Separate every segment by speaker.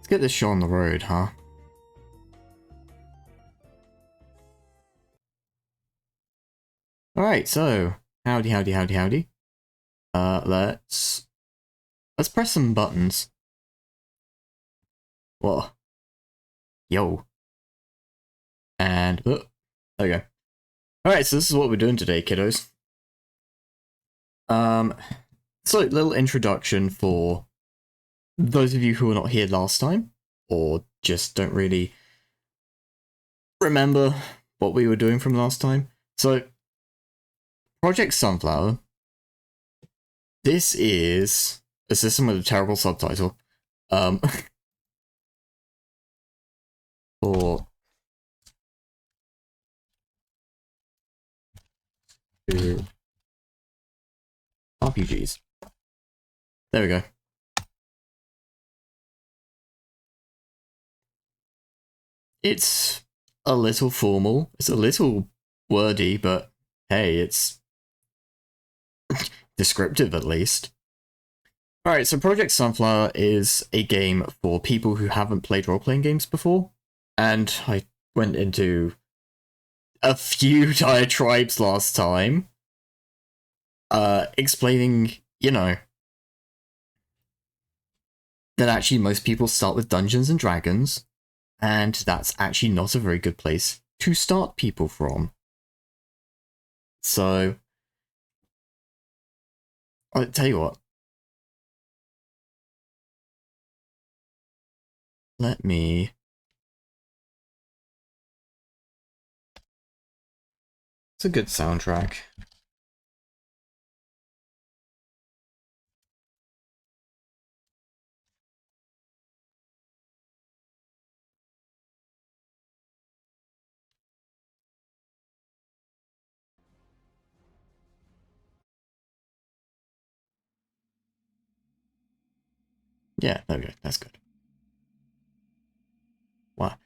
Speaker 1: Let's get this show on the road, huh? Alright, so howdy. Let's press some buttons. Whoa. Yo. And there we go. Alright, so this is what we're doing today, kiddos. So little introduction for those of you who were not here last time, or just don't really remember what we were doing from last time. So, Project Sunflower. This is a system with a terrible subtitle. For RPGs. There we go. It's a little formal. It's a little wordy, but hey, it's descriptive at least. Alright, so Project Sunflower is a game for people who haven't played role-playing games before, and I went into a few diatribes last time, explaining, you know, that actually most people start with Dungeons and Dragons, and that's actually not a very good place to start people from. So, I'll tell you what. Let me... It's a good soundtrack. Yeah, there we go. That's good. Wow.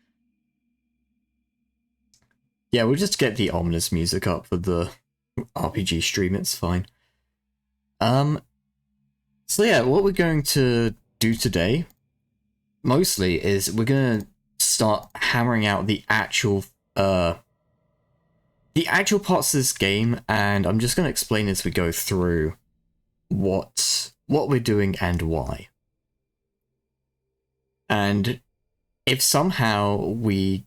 Speaker 1: Yeah, we'll just get the ominous music up for the RPG stream, it's fine. So yeah, what we're going to do today, mostly, is we're gonna start hammering out the actual parts of this game, and I'm just gonna explain as we go through what we're doing and why. And if somehow we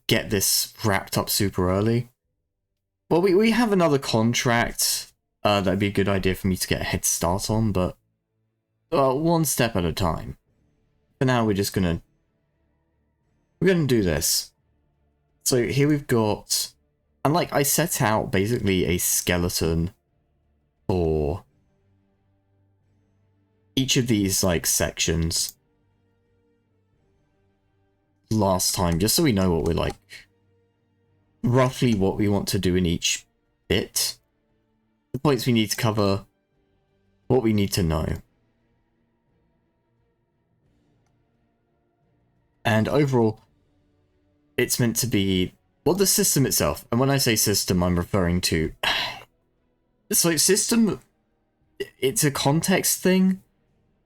Speaker 1: get this wrapped up super early, well, we have another contract that'd be a good idea for me to get a head start on, but one step at a time. For now, we're gonna do this. So here we've got, and like I set out basically a skeleton for each of these like sections last time, just so we know what we're like, roughly what we want to do in each bit, the points we need to cover, what we need to know. And overall, it's meant to be, well, the system itself, and when I say system, I'm referring to, so system, it's a context thing.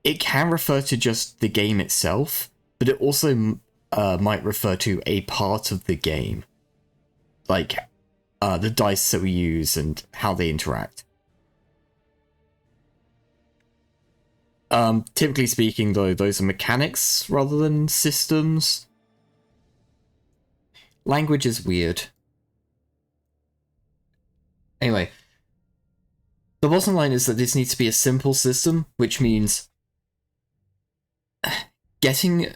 Speaker 1: It can refer to just the game itself, but it also might refer to a part of the game, like the dice that we use and how they interact. Typically speaking, though, those are mechanics rather than systems. Language is weird. Anyway, the bottom line is that this needs to be a simple system, which means getting...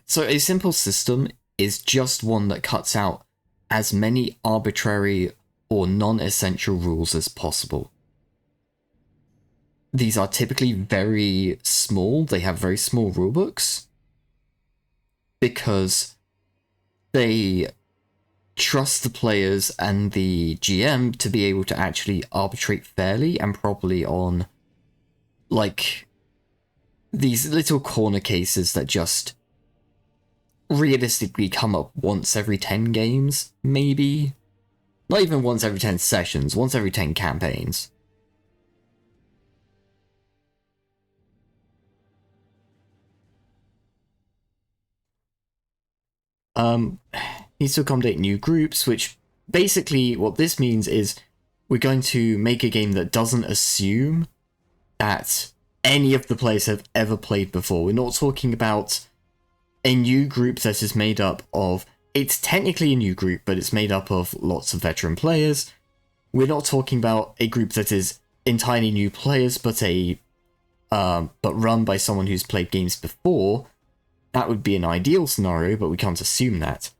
Speaker 1: So a simple system is just one that cuts out as many arbitrary or non-essential rules as possible. These are typically very small, they have very small rulebooks, because they trust the players and the GM to be able to actually arbitrate fairly and properly on, like, these little corner cases that just realistically come up once every 10 games, maybe? Not even once every 10 sessions, once every 10 campaigns. needs to accommodate new groups, which basically what this means is we're going to make a game that doesn't assume that any of the players have ever played before. We're not talking about a new group that is made up of... It's technically a new group, but it's made up of lots of veteran players. We're not talking about a group that is entirely new players, but run by someone who's played games before. That would be an ideal scenario, but we can't assume that.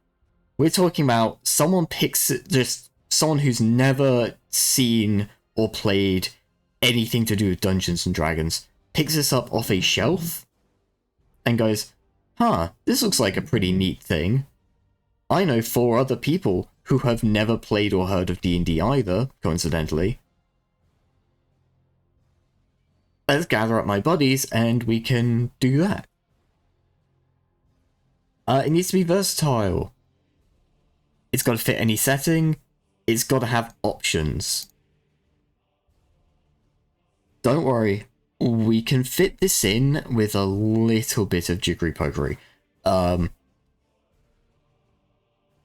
Speaker 1: We're talking about someone someone who's never seen or played anything to do with Dungeons and Dragons, picks this up off a shelf and goes, huh, this looks like a pretty neat thing. I know 4 other people who have never played or heard of D&D either, coincidentally. Let's gather up my buddies and we can do that. It needs to be versatile. It's got to fit any setting. It's got to have options. Don't worry, we can fit this in with a little bit of jiggery-pokery.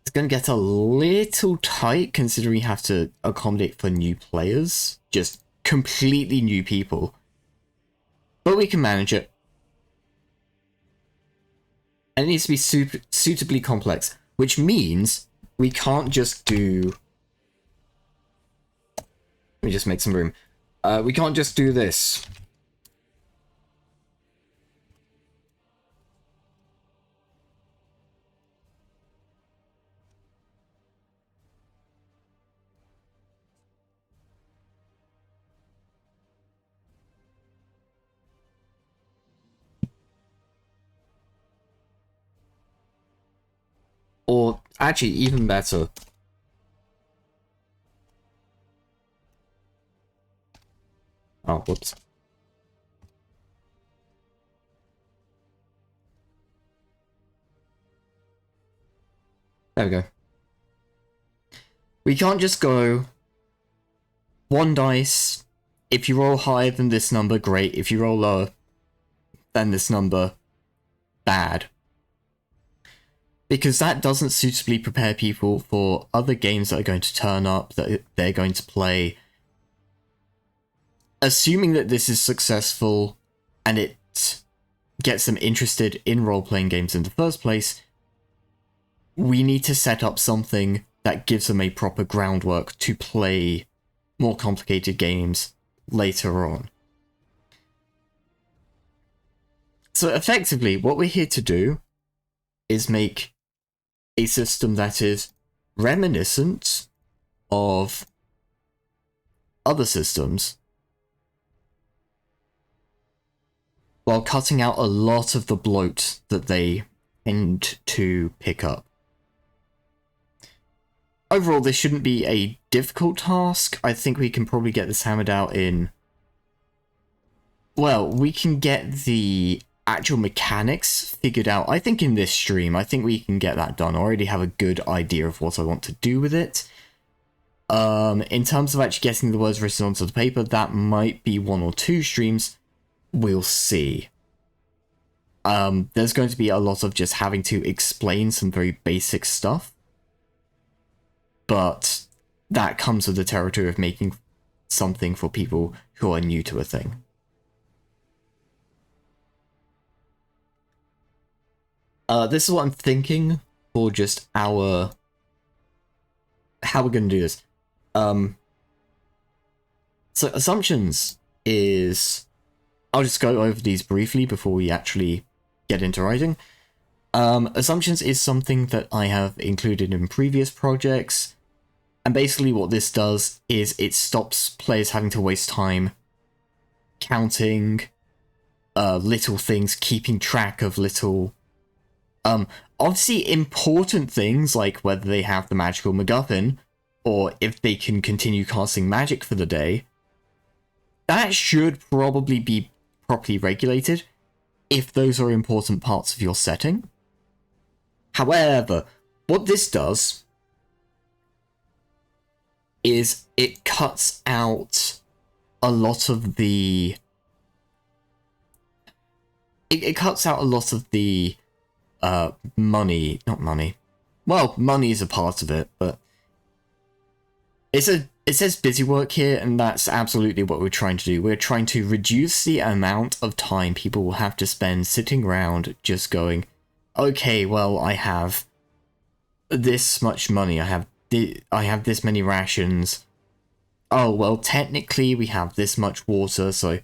Speaker 1: It's going to get a little tight considering we have to accommodate for new players. Just completely new people. But we can manage it. And it needs to be suitably complex, which means we can't just do... Let me just make some room. We can't just do this. Or, actually, even better. Oh, whoops. There we go. We can't just go 1 dice. If you roll higher than this number, great. If you roll lower than this number, bad. Because that doesn't suitably prepare people for other games that are going to turn up, that they're going to play. Assuming that this is successful and it gets them interested in role-playing games in the first place, we need to set up something that gives them a proper groundwork to play more complicated games later on. So effectively, what we're here to do is make a system that is reminiscent of other systems, while cutting out a lot of the bloat that they tend to pick up. Overall, this shouldn't be a difficult task. I think we can probably get this hammered out in... Well, we can get the actual mechanics figured out, I think, in this stream. I think we can get that done. I already have a good idea of what I want to do with it. In terms of actually getting the words written onto the paper, that might be 1 or 2 streams. We'll see. There's going to be a lot of just having to explain some very basic stuff. But that comes with the territory of making something for people who are new to a thing. This is what I'm thinking for just our... how we're going to do this. So assumptions is... I'll just go over these briefly before we actually get into writing. Assumptions is something that I have included in previous projects. And basically what this does is it stops players having to waste time counting little things, keeping track of little... obviously important things like whether they have the magical MacGuffin, or if they can continue casting magic for the day. That should probably be properly regulated, if those are important parts of your setting. However, what this does is it cuts out a lot of the... It cuts out a lot of the money, not money. Well, money is a part of it, but it says busy work here, and that's absolutely what we're trying to do. We're trying to reduce the amount of time people will have to spend sitting around just going, okay, well, I have this much money, I have this many rations. Oh, well, technically we have this much water, so...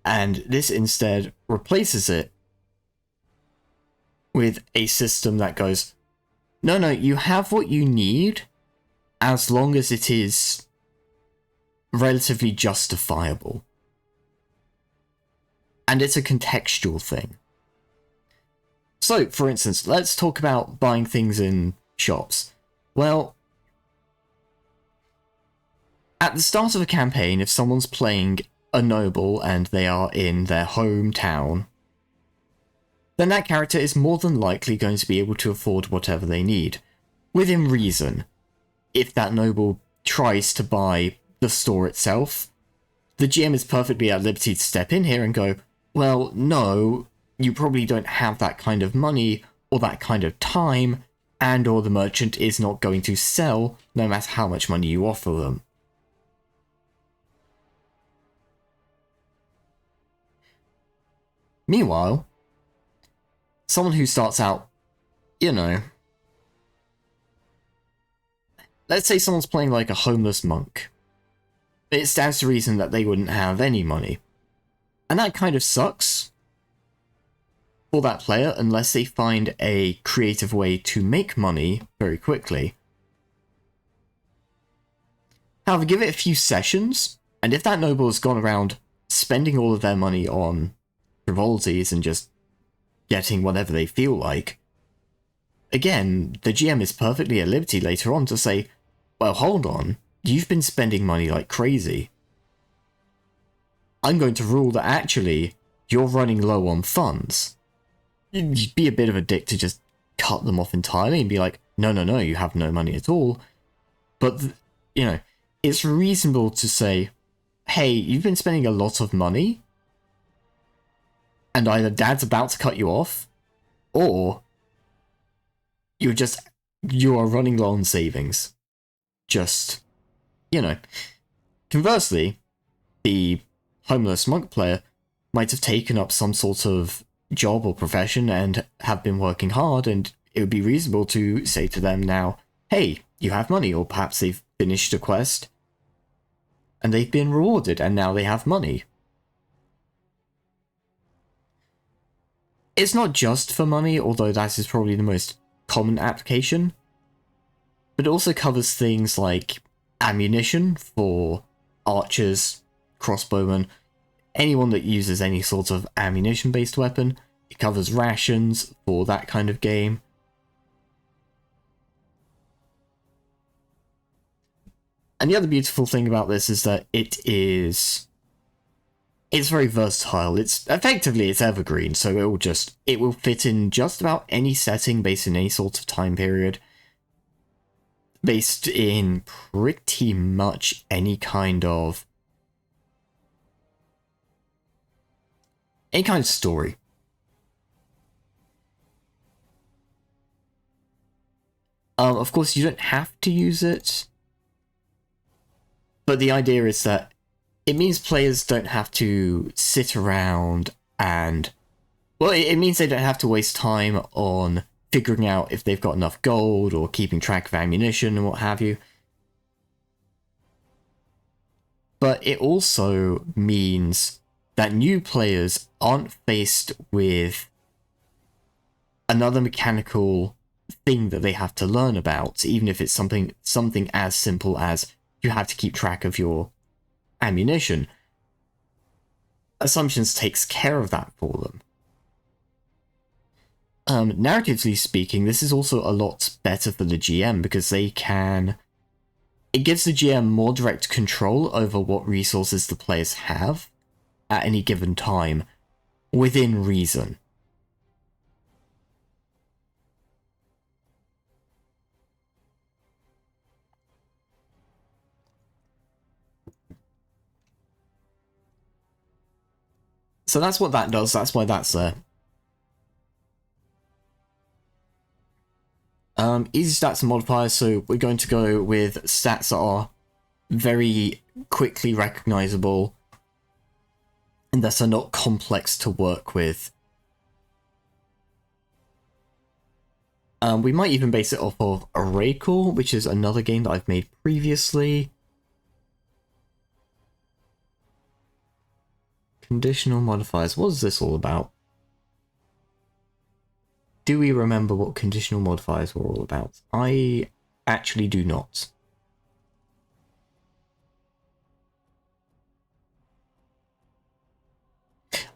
Speaker 1: And this instead replaces it with a system that goes, no, you have what you need as long as it is relatively justifiable. And it's a contextual thing. So, for instance, let's talk about buying things in shops. Well, at the start of a campaign, if someone's playing a noble and they are in their hometown, then that character is more than likely going to be able to afford whatever they need, within reason. If that noble tries to buy the store itself, the GM is perfectly at liberty to step in here and go, well, no, you probably don't have that kind of money or that kind of time, and or the merchant is not going to sell no matter how much money you offer them. Meanwhile, someone who starts out, you know, let's say someone's playing like a homeless monk. It stands to reason that they wouldn't have any money. And that kind of sucks for that player unless they find a creative way to make money very quickly. However, give it a few sessions, and if that noble has gone around spending all of their money on frivolities and just getting whatever they feel like, again, the GM is perfectly at liberty later on to say, well, hold on, you've been spending money like crazy. I'm going to rule that actually, you're running low on funds. You'd be a bit of a dick to just cut them off entirely and be like, no, you have no money at all. But, you know, it's reasonable to say, hey, you've been spending a lot of money, and either dad's about to cut you off, or you are running low on savings. Just, you know. Conversely, the homeless monk player might have taken up some sort of job or profession and have been working hard, and it would be reasonable to say to them now, hey, you have money, or perhaps they've finished a quest and they've been rewarded and now they have money. It's not just for money, although that is probably the most common application, but it also covers things like ammunition for archers, crossbowmen, anyone that uses any sort of ammunition-based weapon. It covers rations for that kind of game. And the other beautiful thing about this is that it's very versatile. It's evergreen, so it will fit in just about any setting based in any sort of time period, based in pretty much any kind of story. Of course, you don't have to use it, but the idea is that it means players don't have to sit around and... Well, it means they don't have to waste time on figuring out if they've got enough gold or keeping track of ammunition and what have you. But it also means that new players aren't faced with another mechanical thing that they have to learn about, even if it's something as simple as you have to keep track of your ammunition. Assumptions takes care of that for them. Narratively speaking, this is also a lot better for the GM because it gives the GM more direct control over what resources the players have at any given time, within reason. So that's what that does. That's why that's there. Easy stats and modifiers. So we're going to go with stats that are very quickly recognizable and that are not complex to work with. We might even base it off of Oracle, which is another game that I've made previously. Conditional modifiers. What is this all about? Do we remember what conditional modifiers were all about? I actually do not.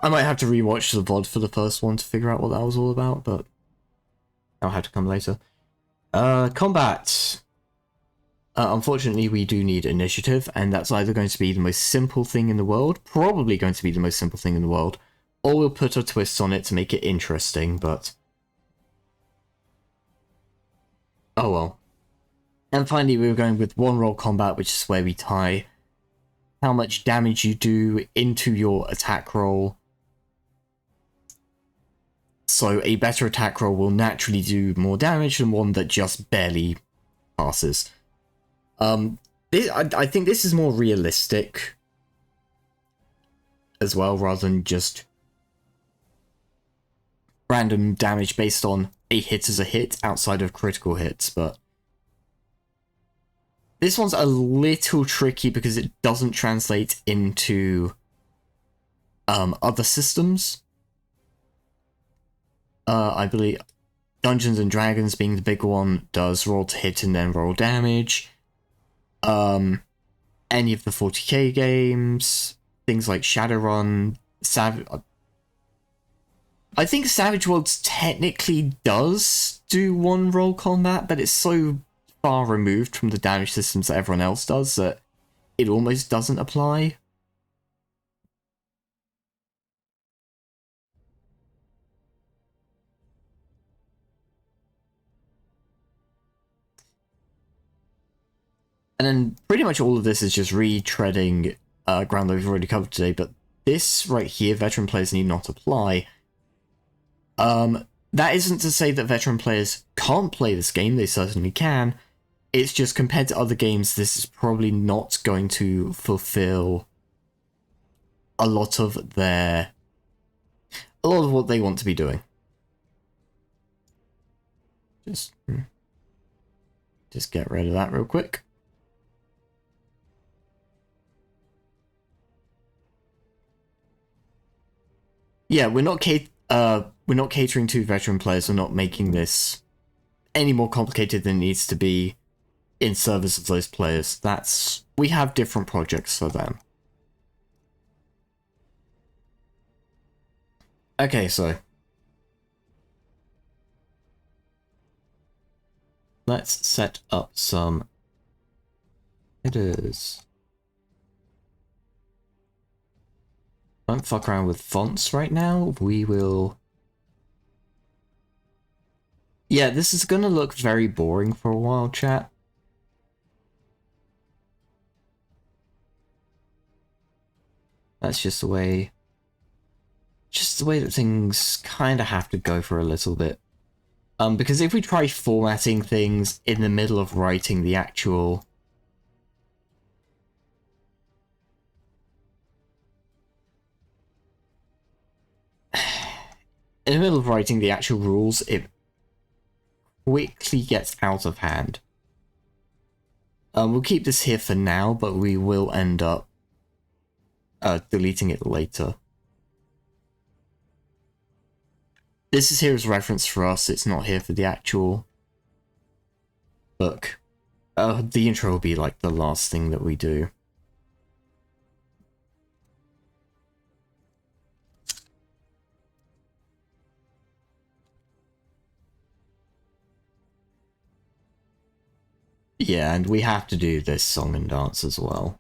Speaker 1: I might have to rewatch the VOD for the first one to figure out what that was all about, but I'll have to come later. Combat. Unfortunately, we do need initiative, and that's either going to be the most simple thing in the world, probably going to be the most simple thing in the world, or we'll put a twist on it to make it interesting, but... oh well. And finally, we were going with one roll combat, which is where we tie how much damage you do into your attack roll. So a better attack roll will naturally do more damage than one that just barely passes. I think this is more realistic as well, rather than just random damage based on a hit as a hit outside of critical hits, but this one's a little tricky because it doesn't translate into other systems. I believe Dungeons and Dragons, being the big one, does roll to hit and then roll damage. Any of the 40k games, things like Shadowrun, I think Savage Worlds technically does do one roll combat, but it's so far removed from the damage systems that everyone else does that it almost doesn't apply. And then pretty much all of this is just retreading ground that we've already covered today, but this right here, veteran players need not apply. That isn't to say that veteran players can't play this game, they certainly can. It's just compared to other games, this is probably not going to fulfill a lot of what they want to be doing. Just get rid of that real quick. Yeah, we're not catering to veteran players. We're not making this any more complicated than it needs to be in service of those players. We have different projects for them. Okay, so let's set up some headers. Don't fuck around with fonts right now. We will... yeah, this is gonna look very boring for a while, chat. That's just the way that things kind of have to go for a little bit. Because if we try formatting things in the middle of writing the actual... in the middle of writing the actual rules, it quickly gets out of hand. We'll keep this here for now, but we will end up deleting it later. This is here as reference for us, it's not here for the actual book. The intro will be like the last thing that we do. Yeah, and we have to do this song and dance as well.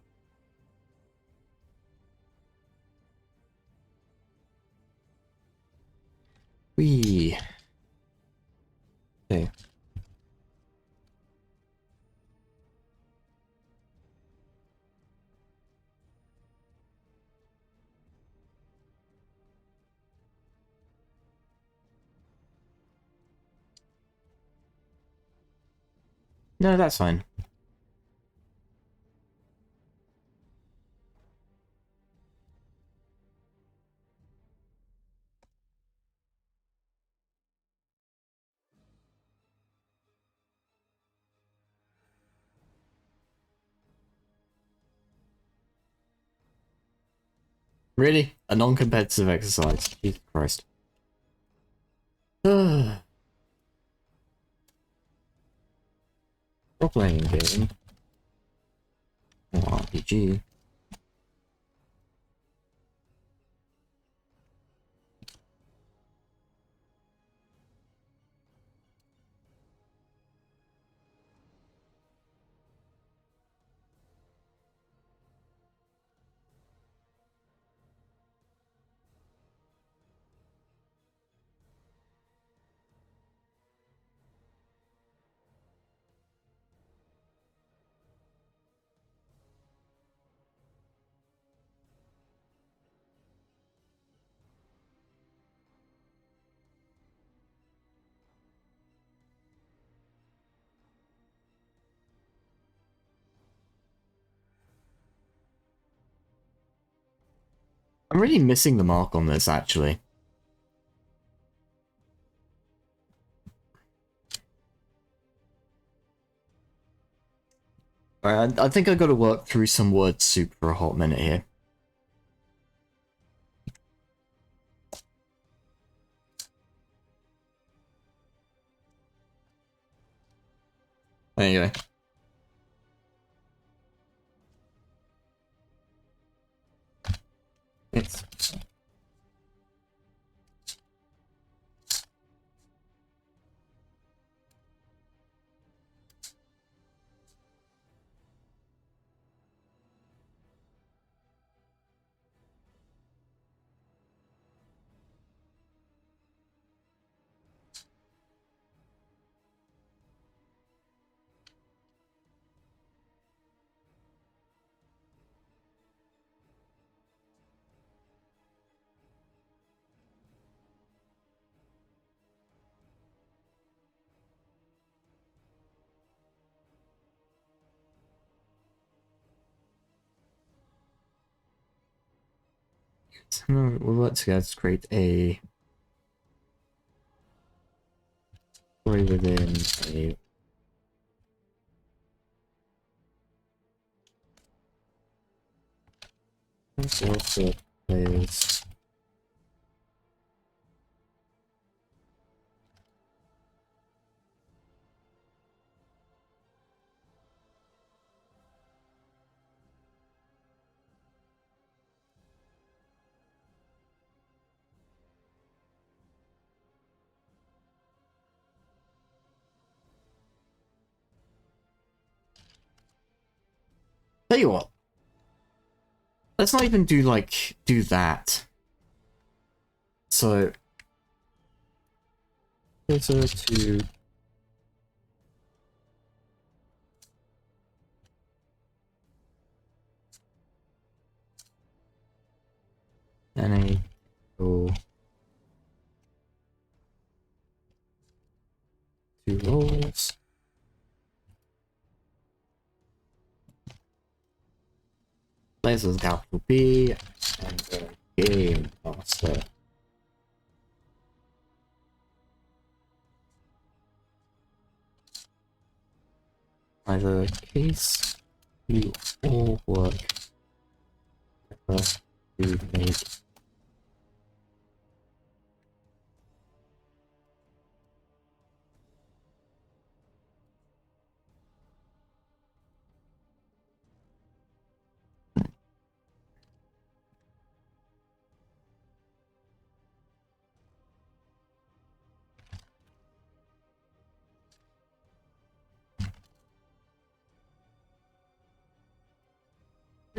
Speaker 1: Okay. No, that's fine. Really? A non-competitive exercise. Jesus Christ. Role-playing game. Or RPG. I'm really missing the mark on this, actually. I think I got to work through some word soup for a hot minute here. There you go. It's... We'll work together to create a story within a... Also players... Tell you what. Let's not even do, like, do that. So... Filter to... enable... two roles. Players with capital B and the game master. Either case, you all work together to make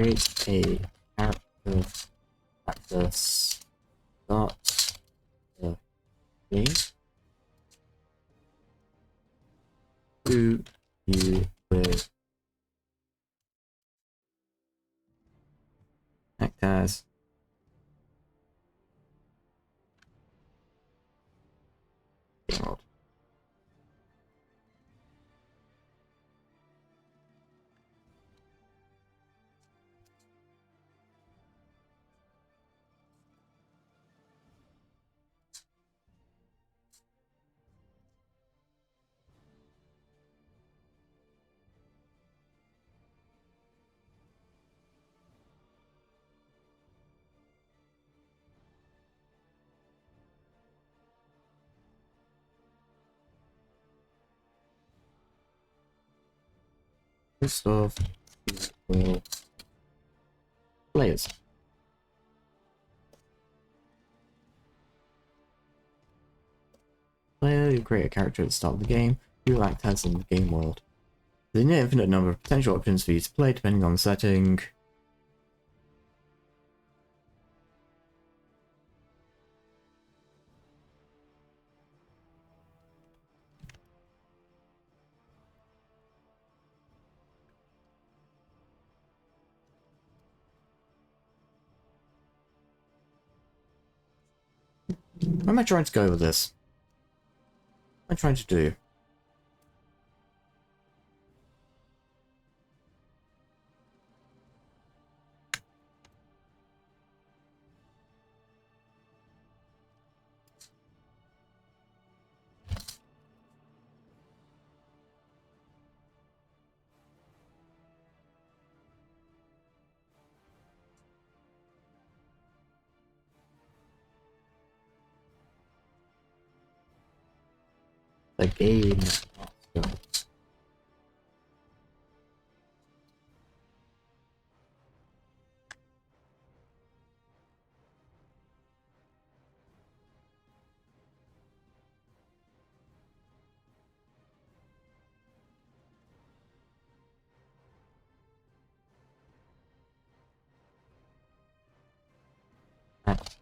Speaker 1: create a character at the start of the game. Who you will act as. Game world. List of useful players. Player, you create a character at the start of the game, you will act as in the game world. There's an infinite number of potential options for you to play depending on the setting. What am I trying to go with this? What am I trying to do? The game master. That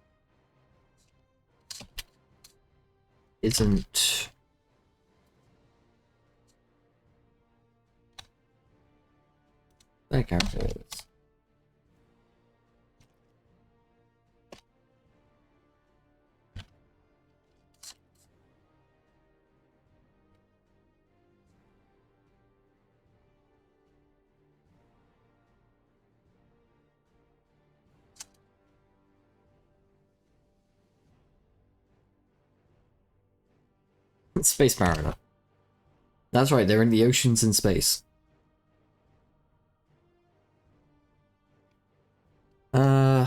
Speaker 1: isn't that character is. Space Mariner. That's right, they're in the oceans and space. Uh,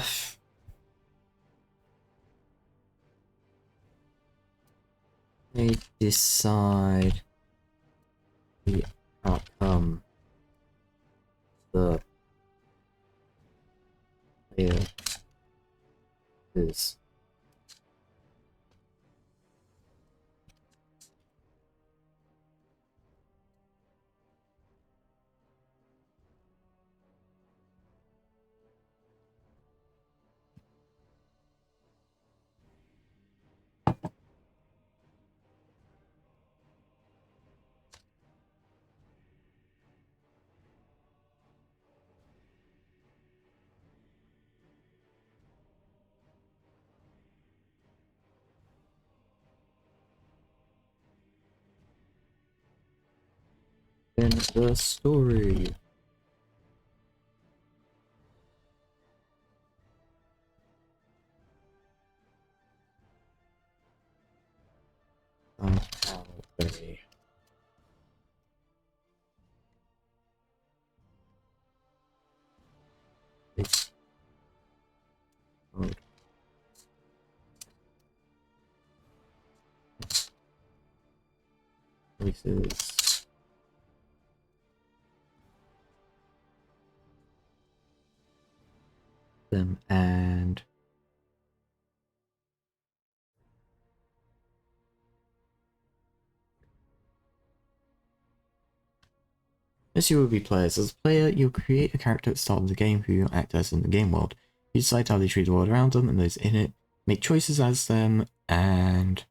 Speaker 1: they decide the outcome. The player is. In the story. How they explode places them and as you will be players. As a player, you'll create a character at the start of the game who you'll act as in the game world. You decide how they treat the world around them and those in it, make choices as them, and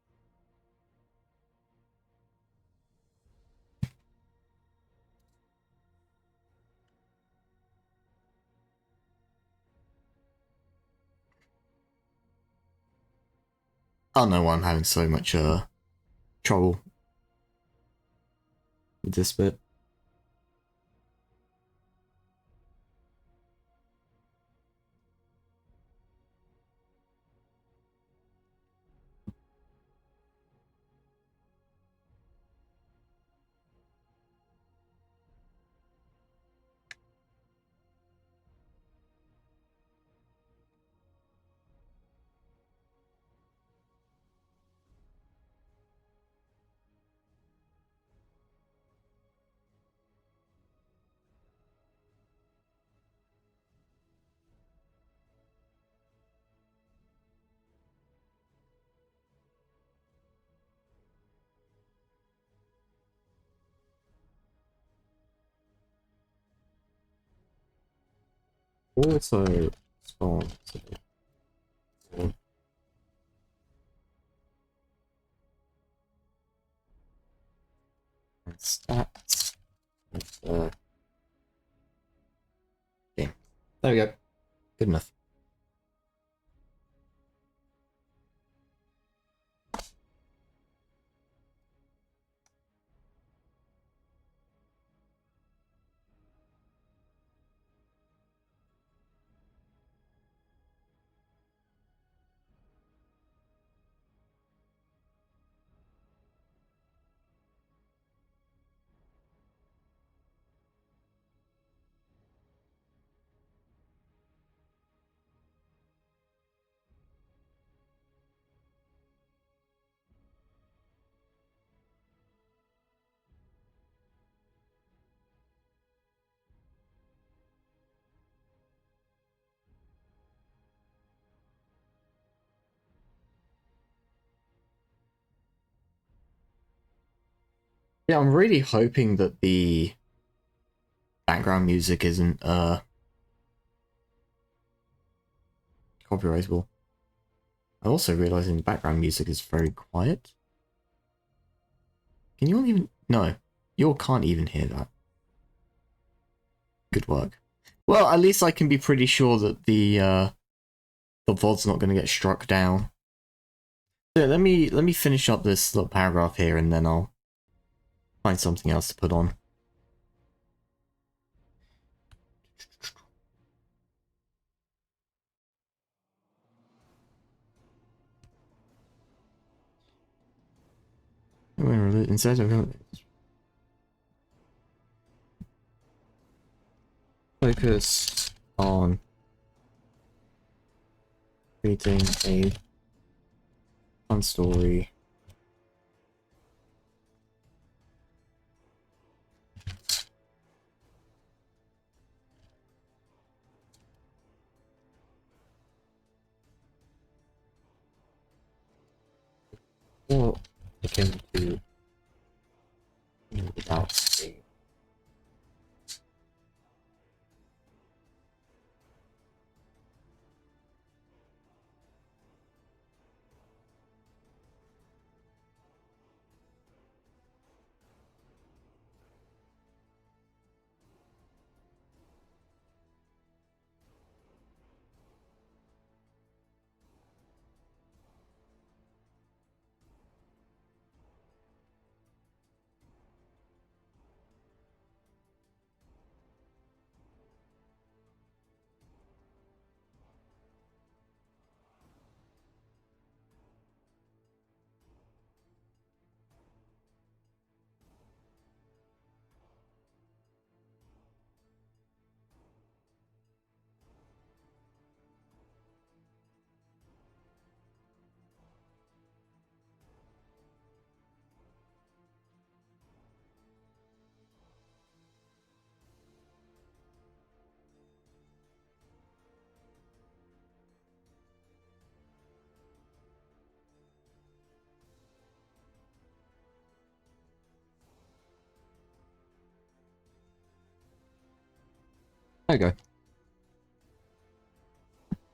Speaker 1: I don't know why I'm having so much trouble with this bit. Also spawn. Stats. Game. There we go. Good enough. Yeah, I'm really hoping that the background music isn't copyrightable. I'm also realizing the background music is very quiet. Can you all even... No, you all can't even hear that. Good work. Well, at least I can be pretty sure that the VOD's not going to get struck down. So let me finish up this little paragraph here, and then I'll find something else to put on. Instead of focus on creating a fun story. Or akin to without a there we go.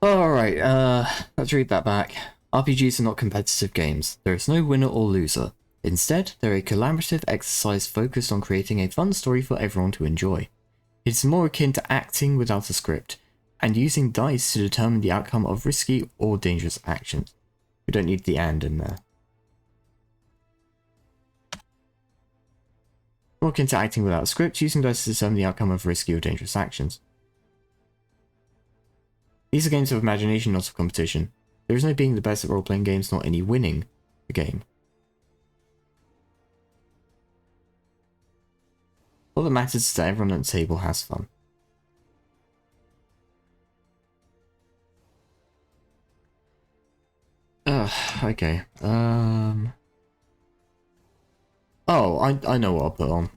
Speaker 1: Alright, let's read that back. RPGs are not competitive games. There is no winner or loser. Instead, they're a collaborative exercise focused on creating a fun story for everyone to enjoy. It's more akin to acting without a script, and using dice to determine the outcome of risky or dangerous actions. We don't need the and in there. More akin to acting without a script, using dice to determine the outcome of risky or dangerous actions. These are games of imagination, not of competition. There is no being the best at role-playing games, not any winning the game. All that matters is that everyone at the table has fun. Okay. Oh, I know what I'll put on.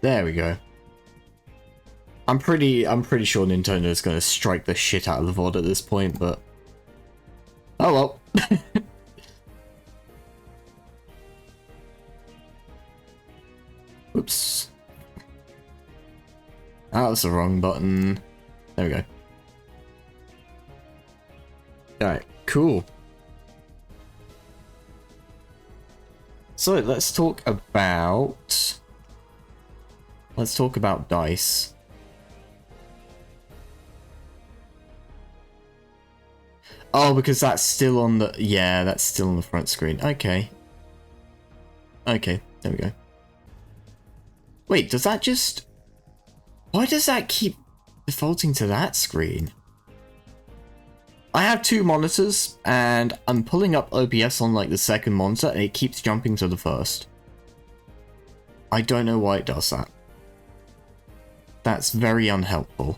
Speaker 1: There we go. I'm pretty sure Nintendo's gonna strike the shit out of the VOD at this point, but oh well. Oops. That was the wrong button. There we go. Alright, cool. So let's talk about dice. Oh, because that's still on the... Yeah, that's still on the front screen. Okay. Okay, there we go. Wait, does that just... Why does that keep defaulting to that screen? I have two monitors, and I'm pulling up OBS on, like, the second monitor, and it keeps jumping to the first. I don't know why it does that. That's very unhelpful.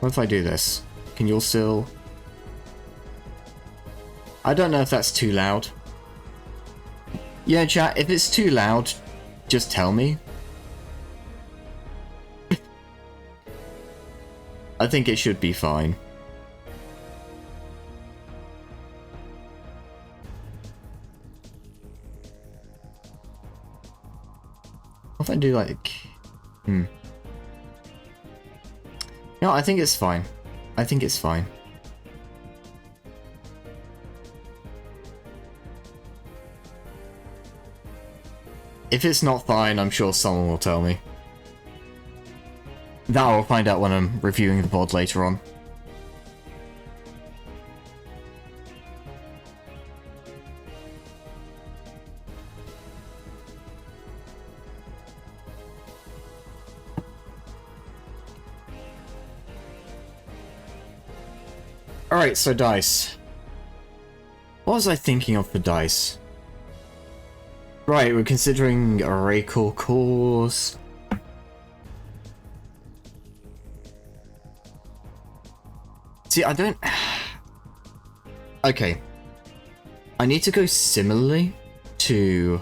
Speaker 1: What if I do this? Can you all still... I don't know if that's too loud. Yeah, chat, if it's too loud, just tell me. I think it should be fine. What if I do like... No, I think it's fine. I think it's fine. If it's not fine, I'm sure someone will tell me. That I'll find out when I'm reviewing the VOD later on. Alright, so dice. What was I thinking of for dice? Right, we're considering array core cores. See, I don't... Okay. I need to go similarly to...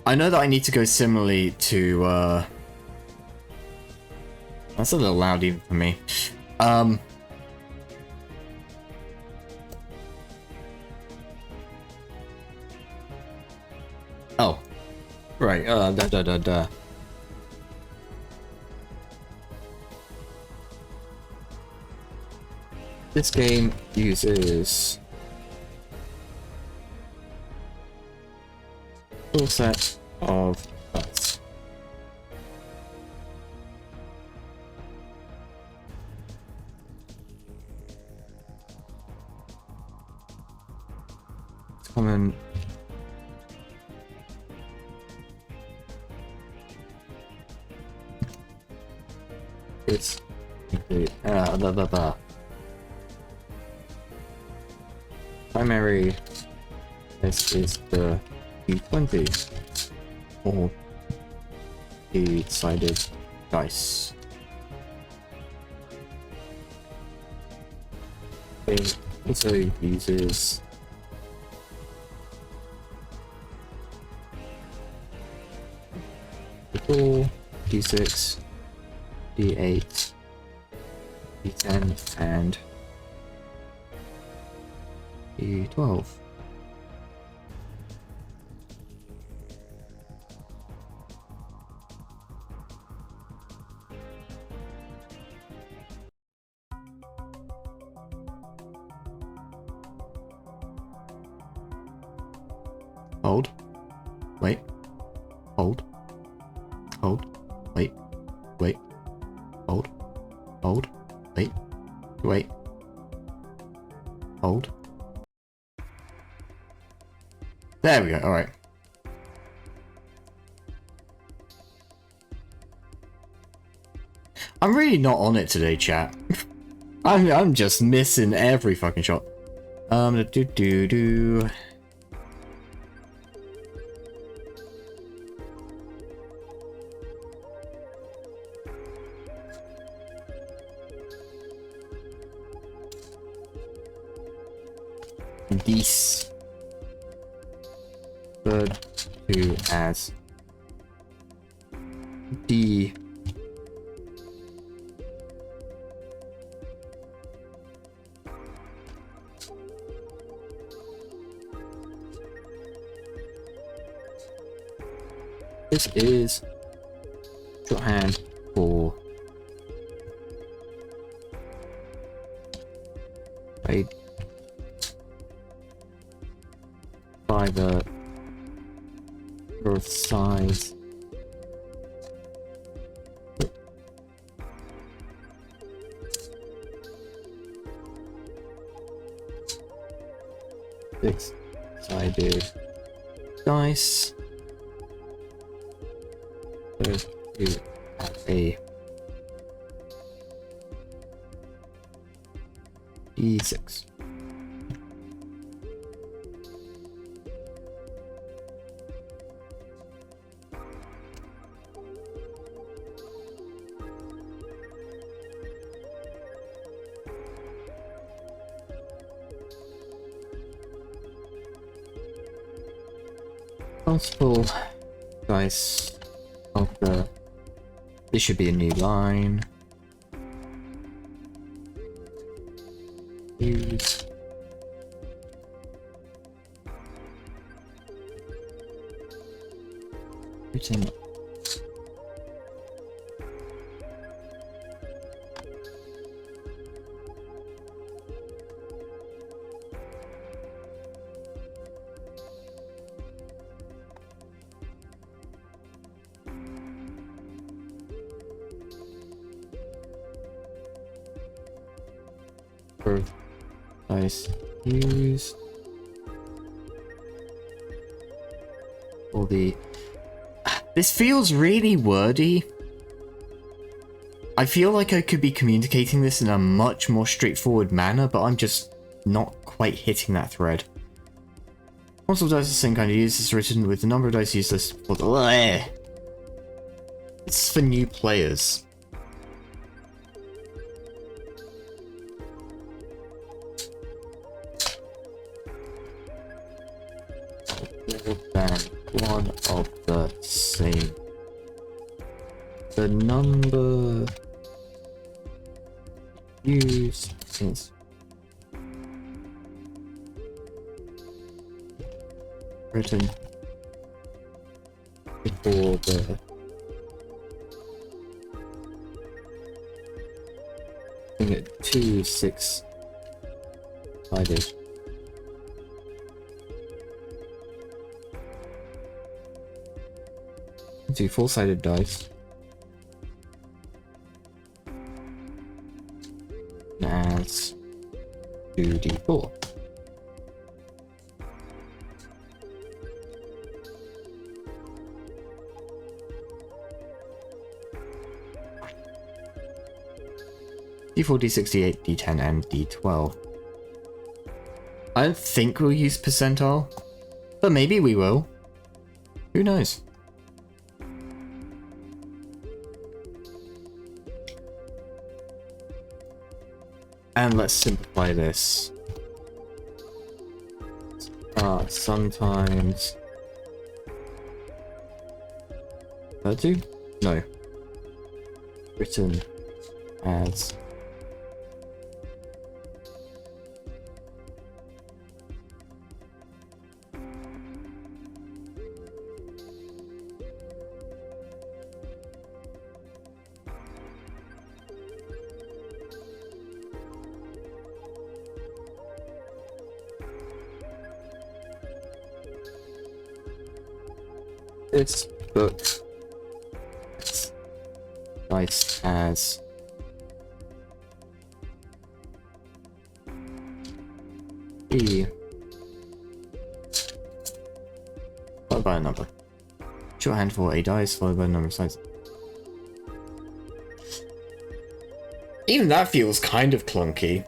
Speaker 1: I know that I need to go similarly to, That's a little loud even for me. Oh. Right, This game uses... full set of dice. It's common. It's primary. This is the D20 or D-sided dice. It also uses D4, D6, D8, D10, and D12. Hold. Wait. Hold. Hold. Wait. Wait. Hold. Hold. Wait. Wait. Hold. There we go. All right. I'm really not on it today, chat. I'm just missing every fucking shot. Do. These third two as D. This is shorthand for a by the growth size. Six-sided dice. First, you have a D6. Multiple dice of the. This should be a new line. Use. Written. Dice used for the. This feels really wordy. I feel like I could be communicating this in a much more straightforward manner, but I'm just not quite hitting that thread. Multiple dice is the same kind of use. It's written with the number of dice used listed for the. It's for new players. One of the same. The number used is written before the thing at 2 6-sided. Do 4-sided dice. As 2d4. D4, D6, D8, D10, and D12. I don't think we'll use percentile, but maybe we will. Who knows? And let's simplify this. Sometimes. 32? No. Written as. This book dice as E followed by a number. Shorthand for a dice followed by a number of sides. Even that feels kind of clunky.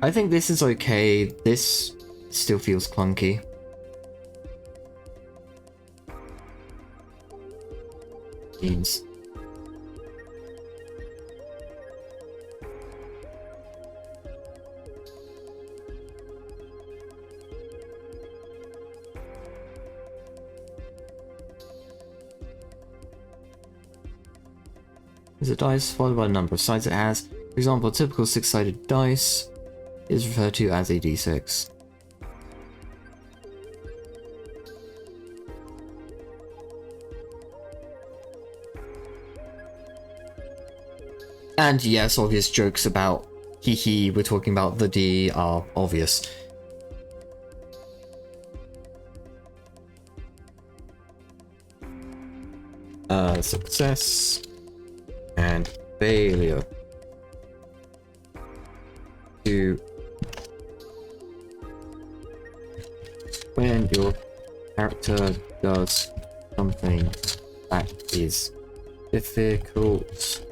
Speaker 1: I think this is okay. This still feels clunky. Means. Is a dice followed by a number of sides it has. For example, a typical 6-sided dice is referred to as a d6. And yes, obvious jokes about hee we're talking about the D are obvious. Success and failure. When your character does something that is difficult,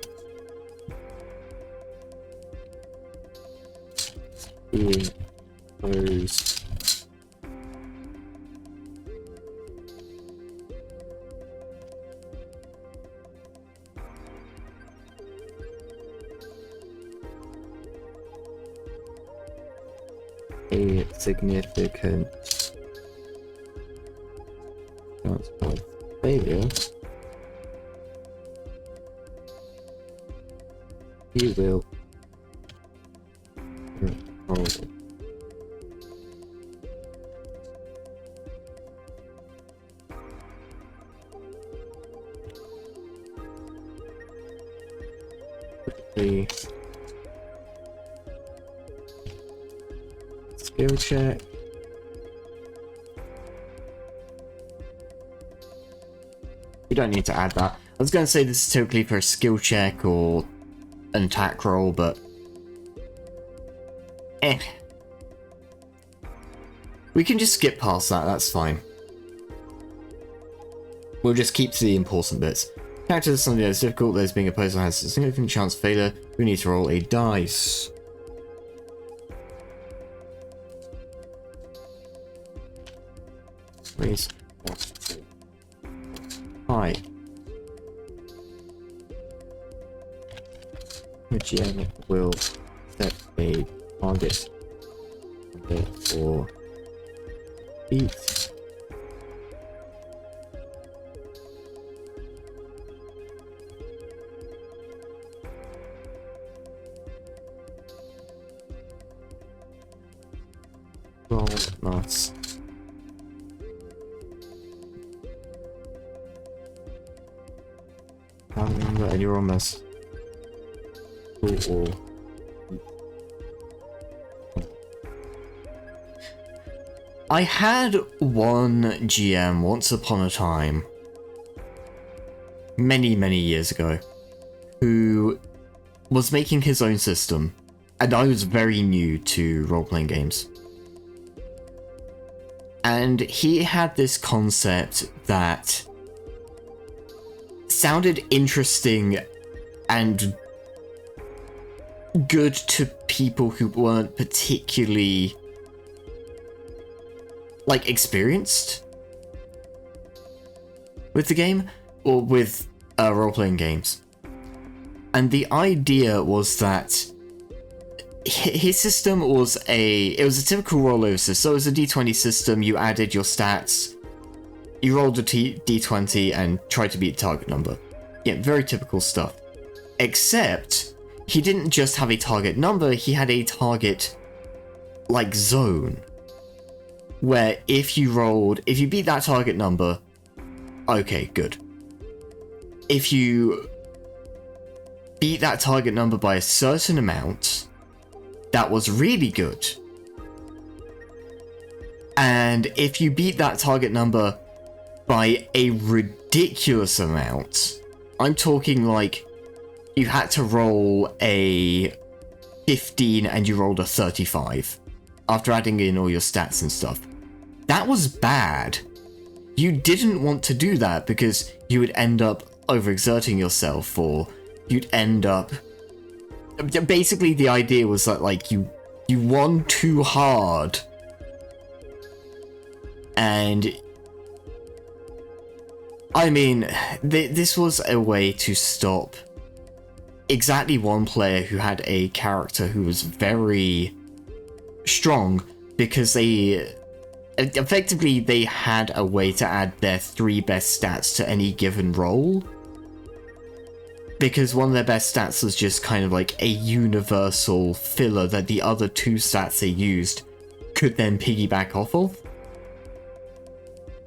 Speaker 1: being posed a significant chance of failure, you will roll. The skill check. You don't need to add that. I was going to say this is typically for a skill check or an attack roll, but we can just skip past that, that's fine. We'll just keep to the important bits. Character is something that is difficult, that is being opposed and has a significant chance of failure. We need to roll a dice. Raise. Hi. The GM will set a target for each. Roll nuts. Can't remember, and you're almost cool. I had one GM once upon a time, many years ago, who was making his own system, and I was very new to role-playing games. And he had this concept that sounded interesting and good to people who weren't particularly like experienced with the game or with role-playing games. And the idea was that his system was a typical rollover system. So it was a d20 system. You added your stats, you rolled a d20 and tried to beat the target number. Yeah, very typical stuff. Except he didn't just have a target number, he had a target like zone, where if you beat that target number, okay, good. If you beat that target number by a certain amount, that was really good. And if you beat that target number by a ridiculous amount, I'm talking like you had to roll a 15 and you rolled a 35 after adding in all your stats and stuff. That was bad. You didn't want to do that because you would end up overexerting yourself, or you'd end up... Basically, the idea was that, like, you won too hard. And... I mean, this was a way to stop exactly one player who had a character who was very strong, because they... Effectively, they had a way to add their 3 best stats to any given roll. Because one of their best stats was just kind of like a universal filler that the other 2 stats they used could then piggyback off of.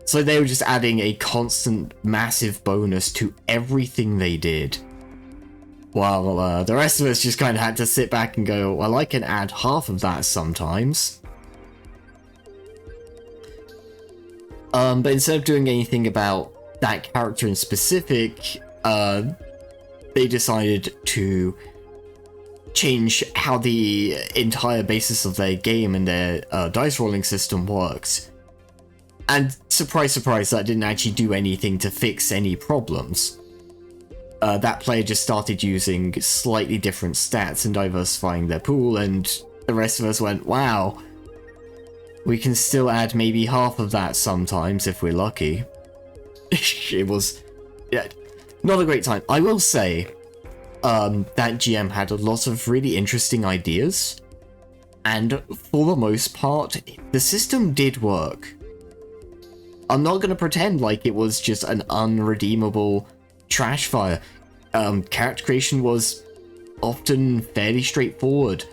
Speaker 1: So they were just adding a constant massive bonus to everything they did. While the rest of us just kind of had to sit back and go, well, I can add half of that sometimes. But instead of doing anything about that character in specific, they decided to change how the entire basis of their game and their dice rolling system works. And surprise, surprise, that didn't actually do anything to fix any problems. That player just started using slightly different stats and diversifying their pool, and the rest of us went, wow, we can still add maybe half of that sometimes if we're lucky. It was, yeah, not a great time. I will say, that GM had a lot of really interesting ideas, and for the most part, the system did work. I'm not going to pretend like it was just an unredeemable trash fire. Character creation was often fairly straightforward.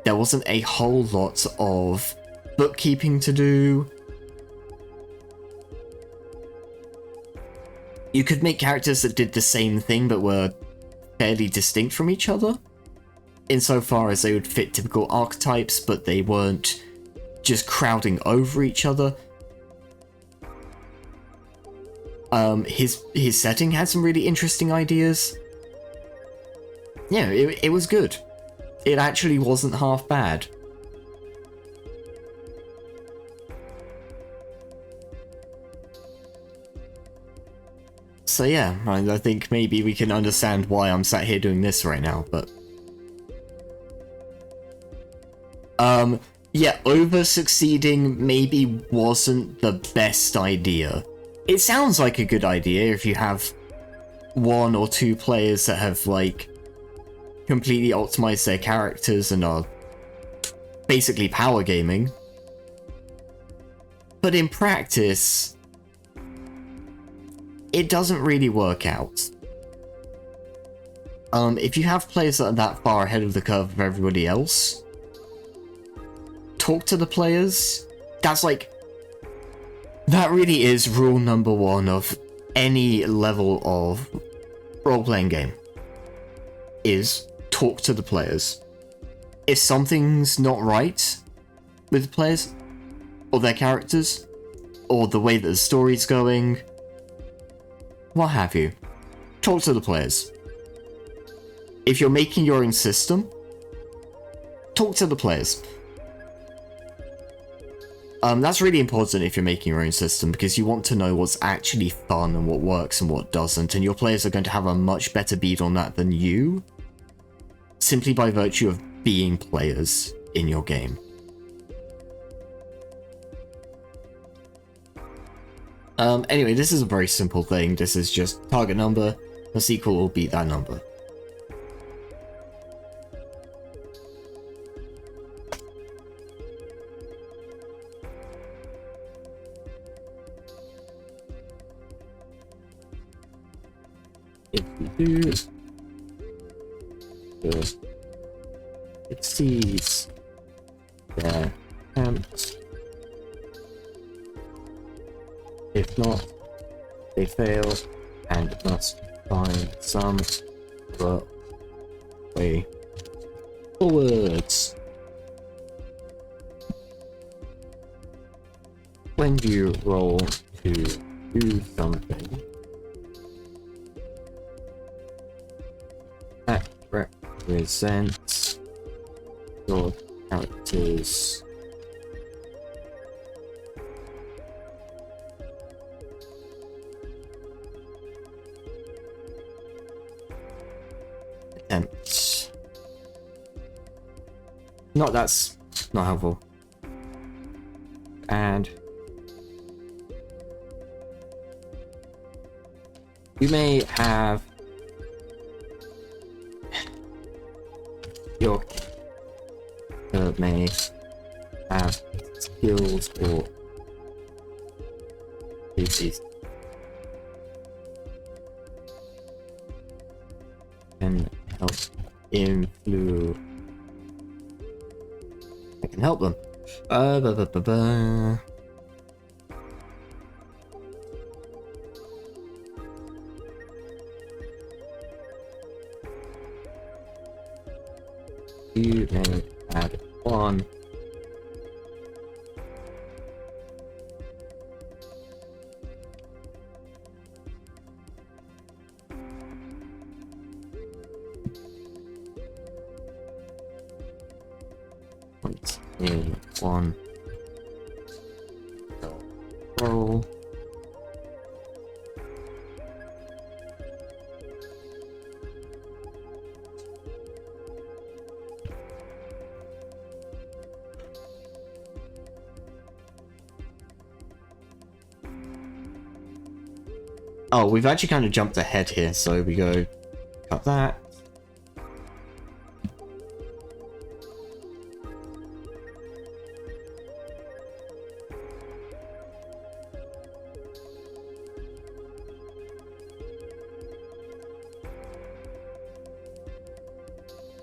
Speaker 1: There wasn't a whole lot of bookkeeping to do. You could make characters that did the same thing but were fairly distinct from each other, insofar as they would fit typical archetypes, but they weren't just crowding over each other. His setting had some really interesting ideas. Yeah, it was good. It actually wasn't half bad. So yeah, I think maybe we can understand why I'm sat here doing this right now, but... yeah, over-succeeding maybe wasn't the best idea. It sounds like a good idea if you have 1 or 2 players that have, like, completely optimized their characters and are basically power gaming. But in practice, it doesn't really work out. If you have players that are that far ahead of the curve of everybody else, talk to the players. That's like... That really is rule number 1 of any level of role-playing game. Is talk to the players. If something's not right with the players, or their characters, or the way that the story's going, what have you, talk to the players. If you're making your own system, talk to the players. That's really important if you're making your own system, because you want to know what's actually fun and what works and what doesn't, and your players are going to have a much better bead on that than you, simply by virtue of being players in your game. Anyway, this is a very simple thing. This is just target number, a sequel will beat that number. If we do, just exceeds their attempts. If not, they fail and must find some other way forwards. When you roll to do something, represent your character's attempts. That's not helpful. And you may have your may have skills or abilities can help influence. I can help them. You may add one point in one roll. Oh, we've actually kind of jumped ahead here, so we go cut that.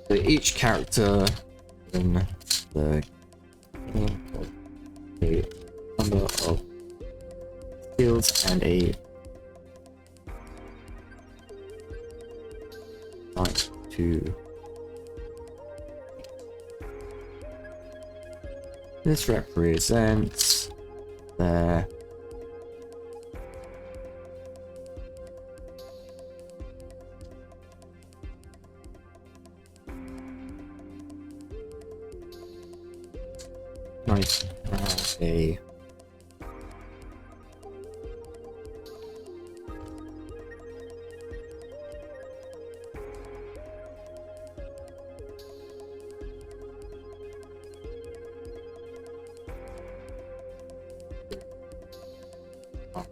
Speaker 1: So each character in the game has a number of skills and a type to. This represents their nice a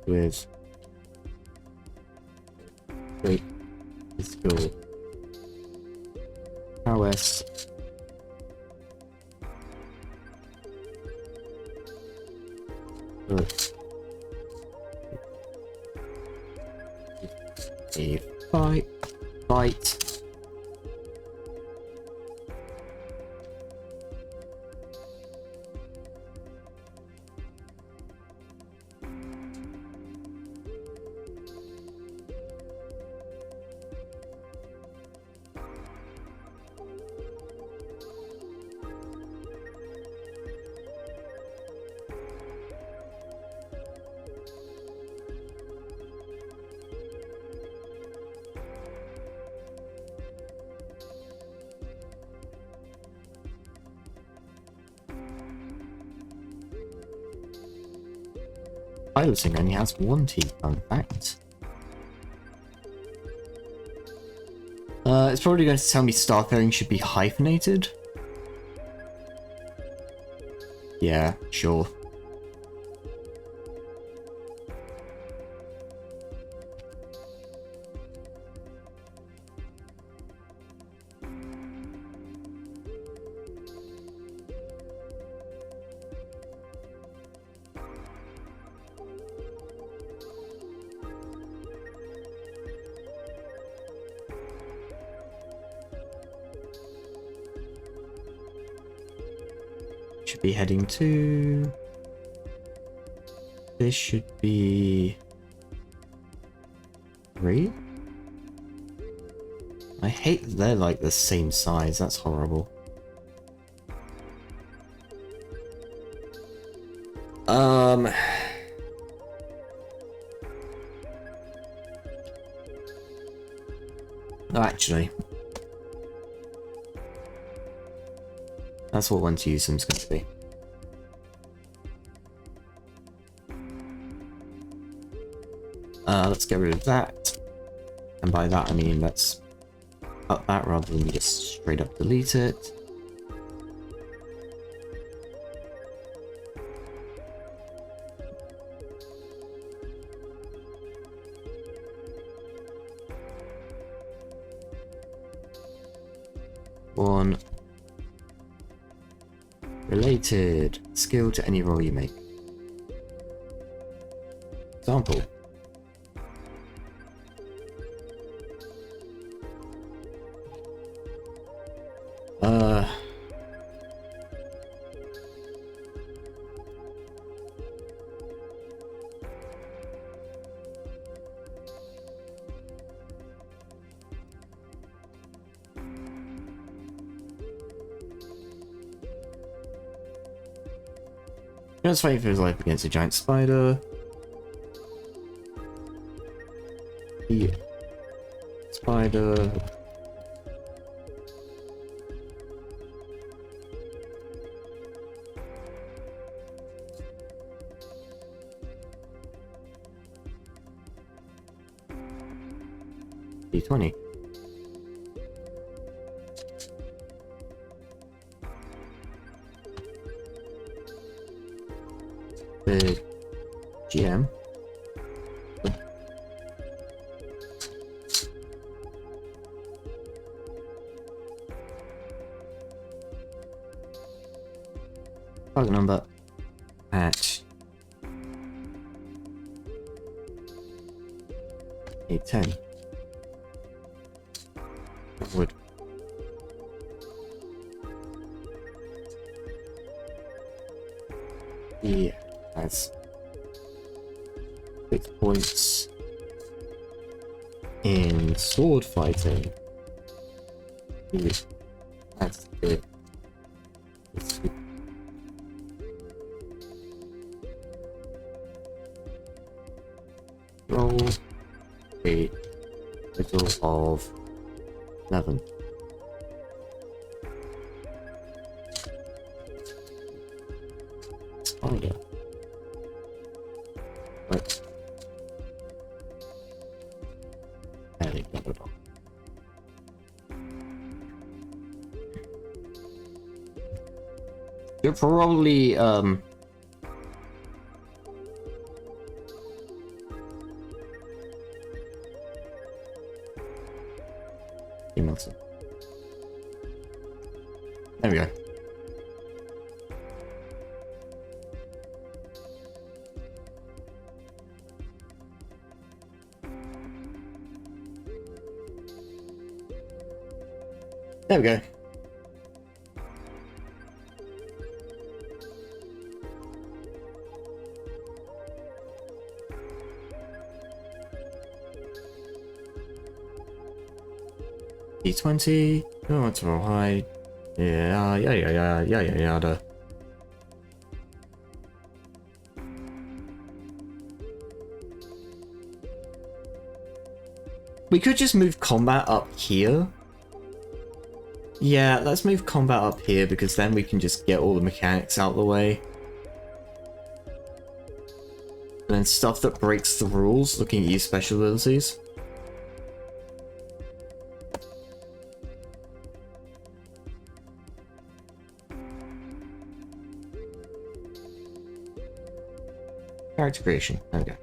Speaker 1: with great physical prowess, but a fight. Piloting only has one T, fun fact. It's probably going to tell me starfaring should be hyphenated. Yeah, sure. Should be heading to. This should be 3. I hate that they're like the same size. That's horrible. Actually, That's what one to use them is going to be. Let's get rid of that. And by that I mean let's cut that rather than just straight up delete it. One related skill to any roll you make. Example. Let's fight for his life against a giant spider. The spider. D20. The GM. Target number at 810. That would be as 6 points in sword fighting. That's it. Roll a total of 11. Spider. Right. Adding that at all. You're probably there we go. There we go. D20. Oh, it's all high. Yeah. We could just move combat up here. Yeah, let's move combat up here because then we can just get all the mechanics out of the way. And then stuff that breaks the rules, looking at your special abilities. Character creation. There we go.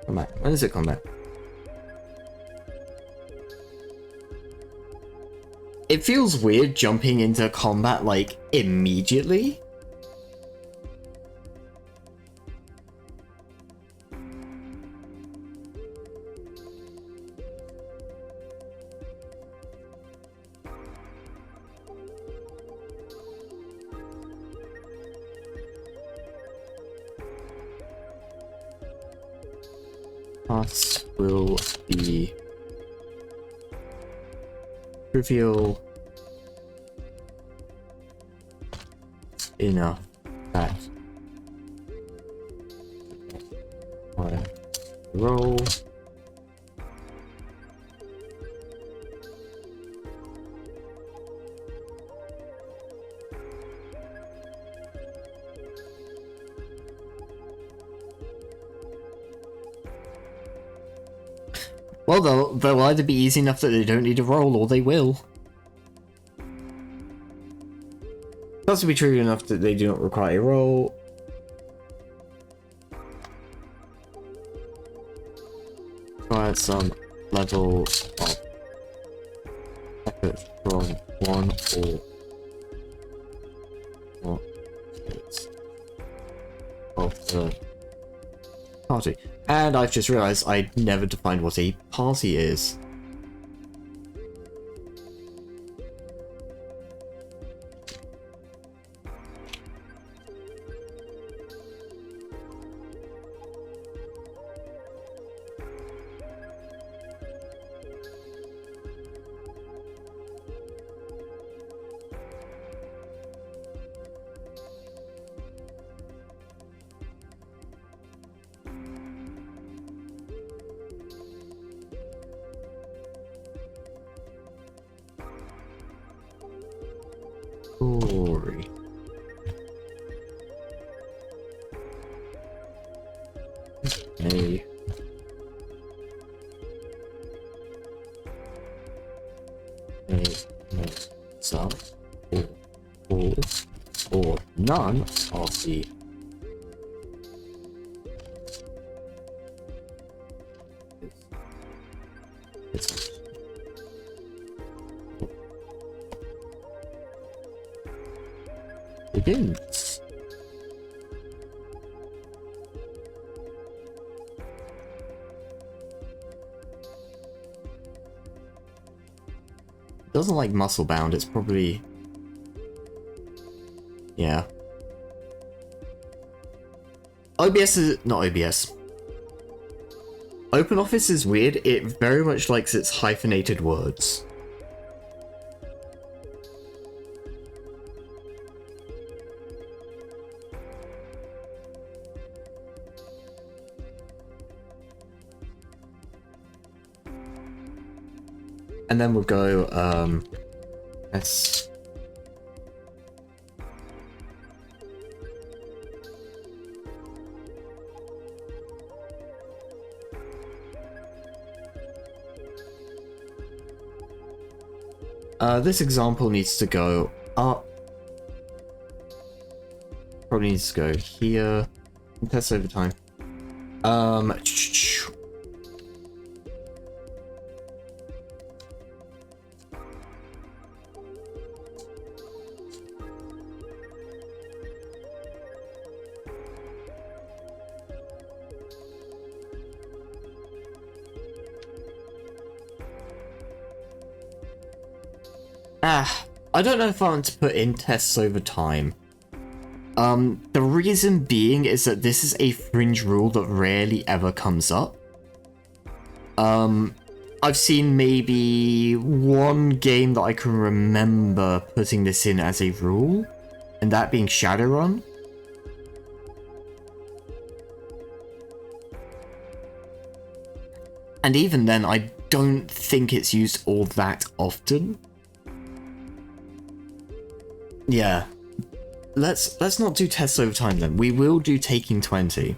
Speaker 1: Combat. When is it combat? It feels weird jumping into combat like immediately. Paths will be trivial enough that I roll Well, they'll either be easy enough that they don't need a roll, or they will. It has to be true enough that they do not require a roll. Require some level of effort from one or more of the party. And I've just realised I never defined what a party is. Story. Some or all or none of the begins. It doesn't like muscle bound, it's probably... yeah. OBS is... not OBS. OpenOffice is weird, it very much likes its hyphenated words. And then we'll go, S. This example needs to go up. Probably needs to go here. Test over time. I don't know if I want to put in tests over time. The reason being is that this is a fringe rule that rarely ever comes up. I've seen maybe one game that I can remember putting this in as a rule, and that being Shadowrun. And even then, I don't think it's used all that often. Yeah. Let's not do tests over time then. We will do taking 20.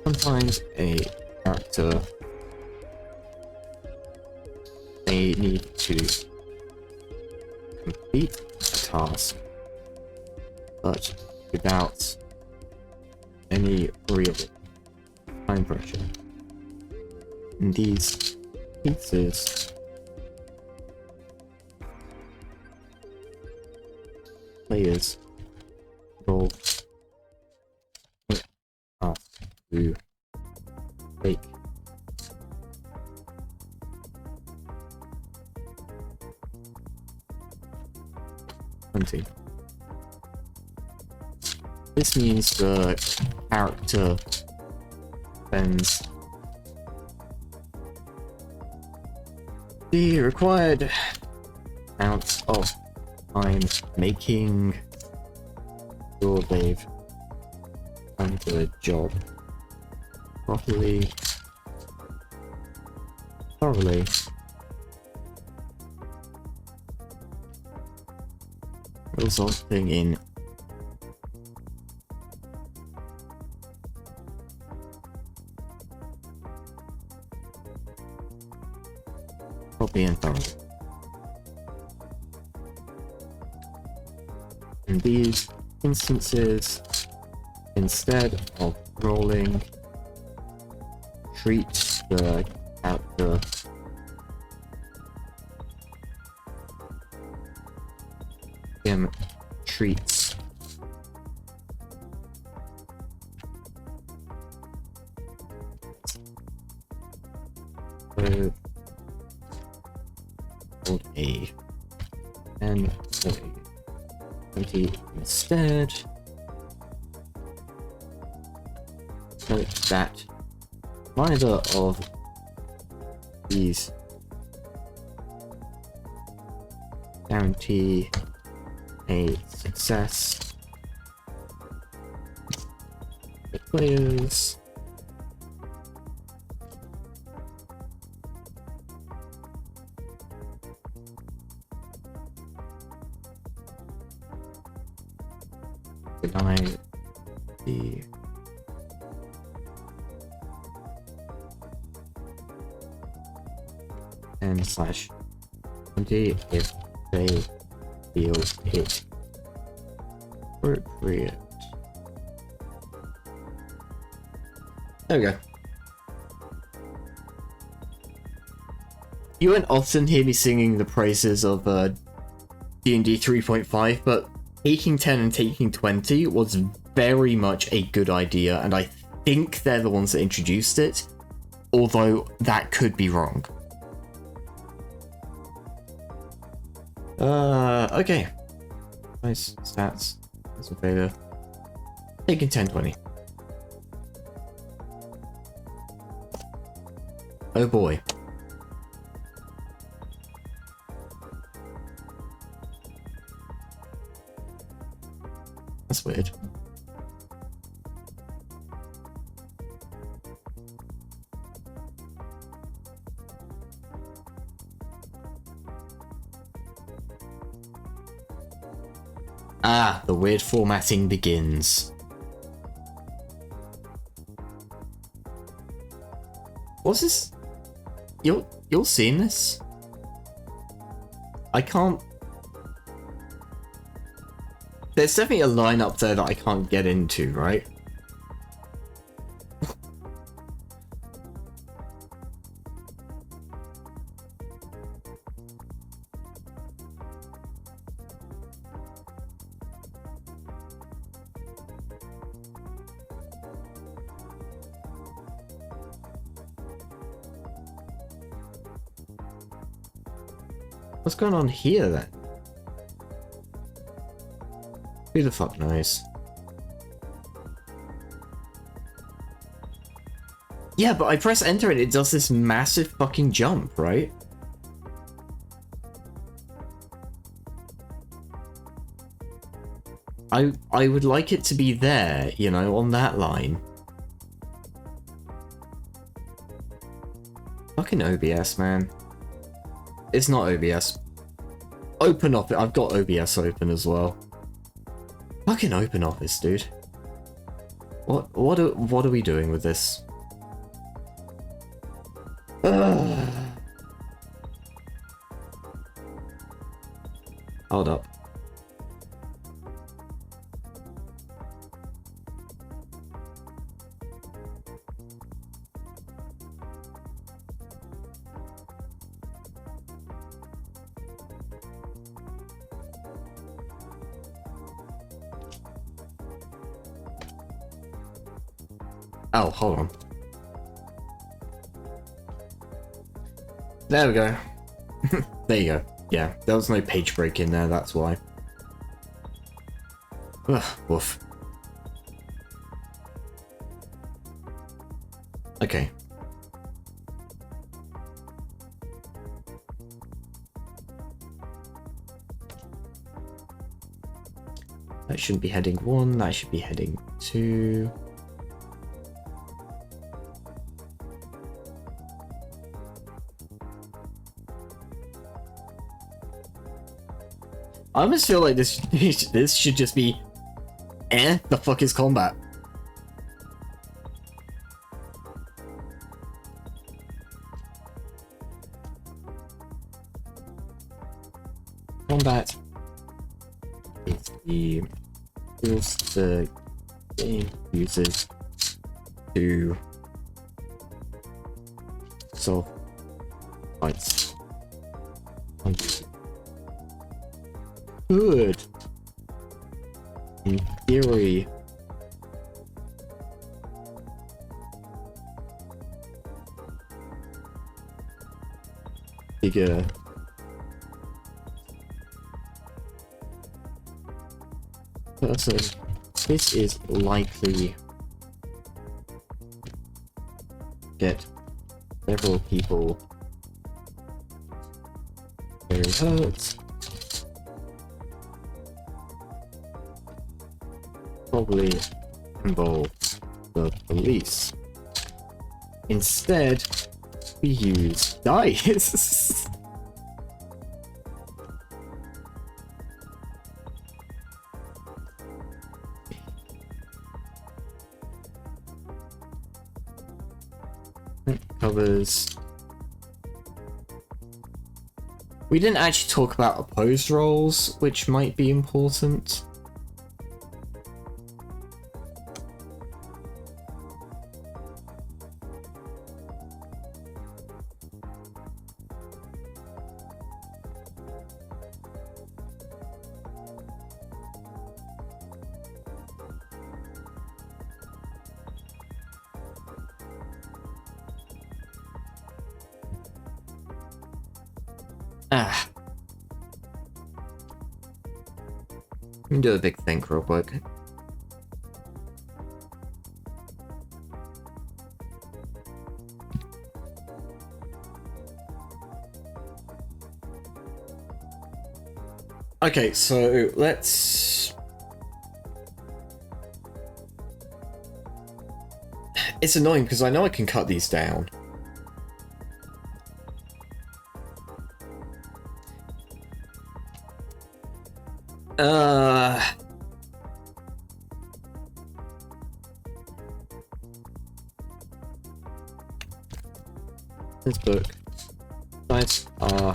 Speaker 1: Sometimes a character may need to complete a task, but without any real time pressure. In these cases, players roll task to take hunting. This means the character spends the required amount of time making sure they've done the job properly, thoroughly, resulting in not being thorough. In these instances, instead of rolling, treat the character him treats hold a and a 20 instead. Note that neither of these guarantee a success for players. Deny the /20 if they feel it appropriate. There we go. You won't often hear me singing the praises of D&D 3.5, but taking 10 and taking 20 was very much a good idea, and I think they're the ones that introduced it, although that could be wrong. Okay. Nice stats. That's a failure. Taking 10-20. Oh boy. That's weird. Ah, the weird formatting begins. What's this? You're seeing this? I can't. There's definitely a line up there that I can't get into, right? What's going on here then? Who the fuck knows? Yeah, but I press enter and it does this massive fucking jump, right? I would like it to be there, you know, on that line. Fucking OBS, man. It's not OBS. Open Office. I've got OBS open as well. Fucking Open Office, dude. What are we doing with this? Hold up. Oh, hold on. There we go. There you go. Yeah, there was no page break in there, that's why. Ugh, woof. Okay. That shouldn't be heading 1, that should be heading 2. I almost feel like this should just be, the fuck is combat? combat is the tools the game uses to solve fights. Good. In theory. Bigger. Person. This is likely get several people very hurt. Probably involve the police. Instead, we use dice. It covers. We didn't actually talk about opposed roles, which might be important. Let me do a big think real quick. Okay, so let's... It's annoying because I know I can cut these down. This book. Sites are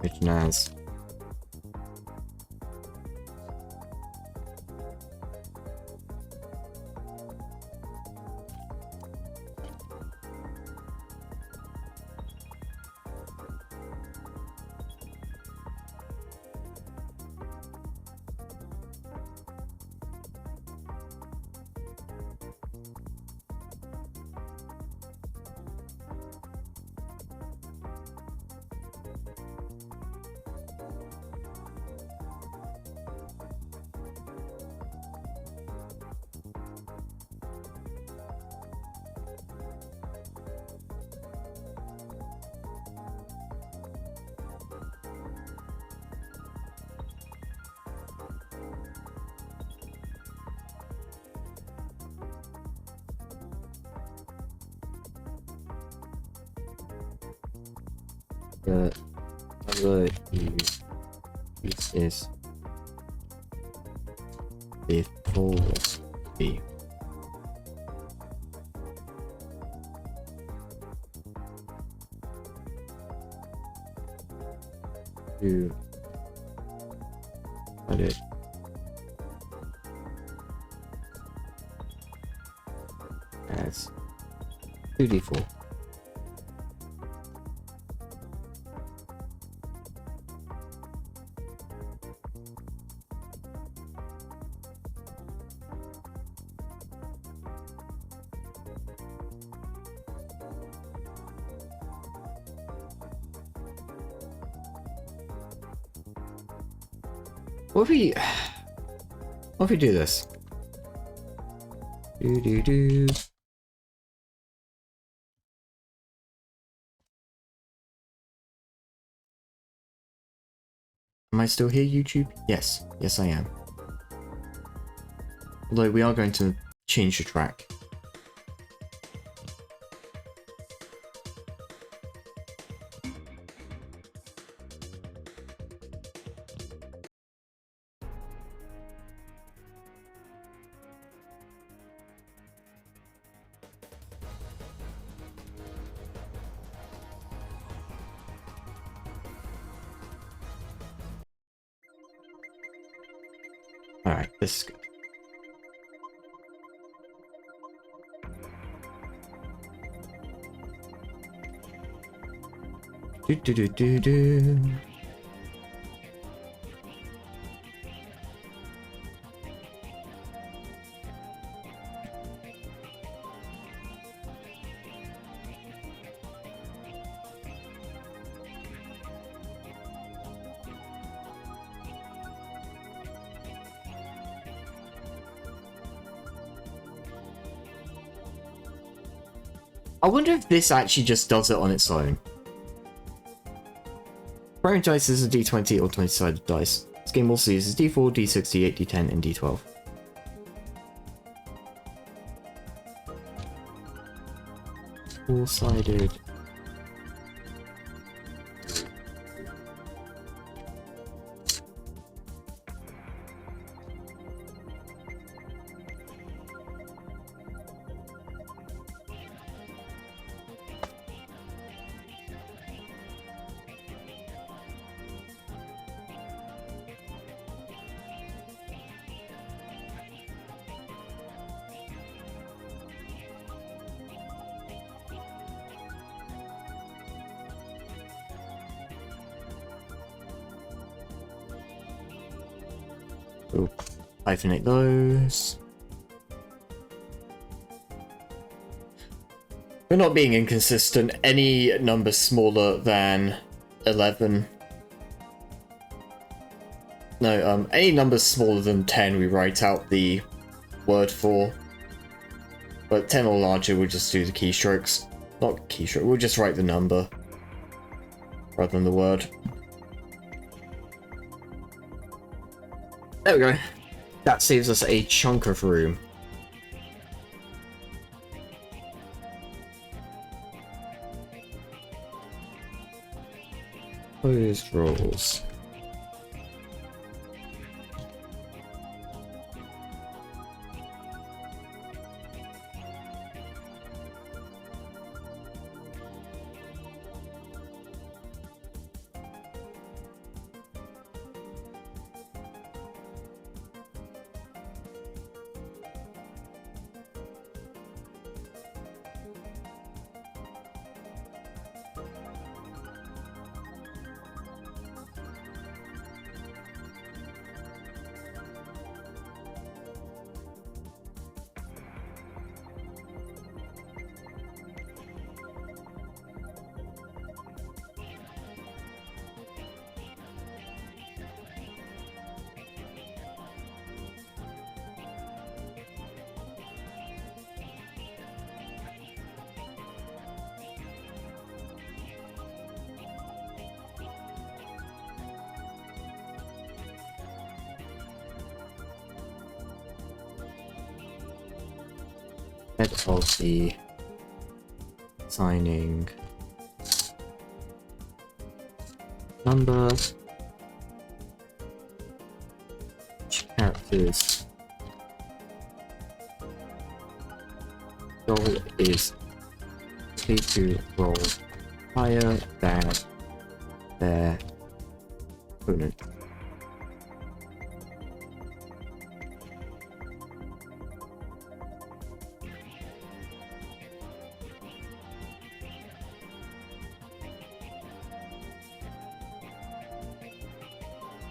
Speaker 1: originals. The other use is before B. To put it as 2d4. What if we do this? Do. Am I still here, YouTube? Yes. Yes, I am. Although we are going to change the track. Alright, this is good. Do. I wonder if this actually just does it on its own. Primary dice is a d20 or 20-sided dice. This game also uses d4, d6, d8, d10, and d12. Four-sided. We'll hyphenate those. We're not being inconsistent. Any number smaller than 11. No, any number smaller than 10 we write out the word for. But 10 or larger we'll just do the keystrokes. Not keystroke, we'll just write the number rather than the word. There we go. That saves us a chunk of room. Closed rolls. Head of the signing number, characters, goal is to roll higher than their opponent.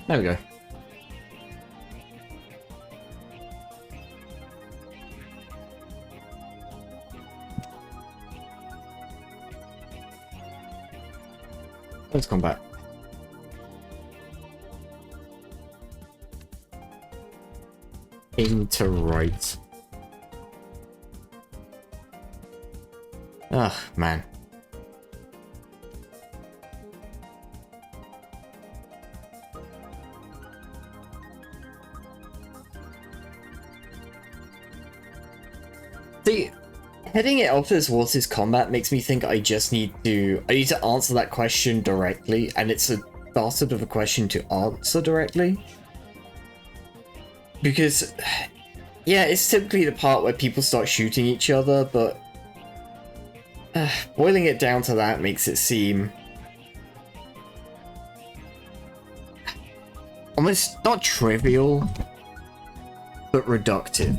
Speaker 1: There we go. Let's come back. Into right. Ugh, man. See, heading it off as what is combat makes me think I need to answer that question directly, and it's a bastard of a question to answer directly. Because, yeah, it's typically the part where people start shooting each other, but boiling it down to that makes it seem almost not trivial, but reductive.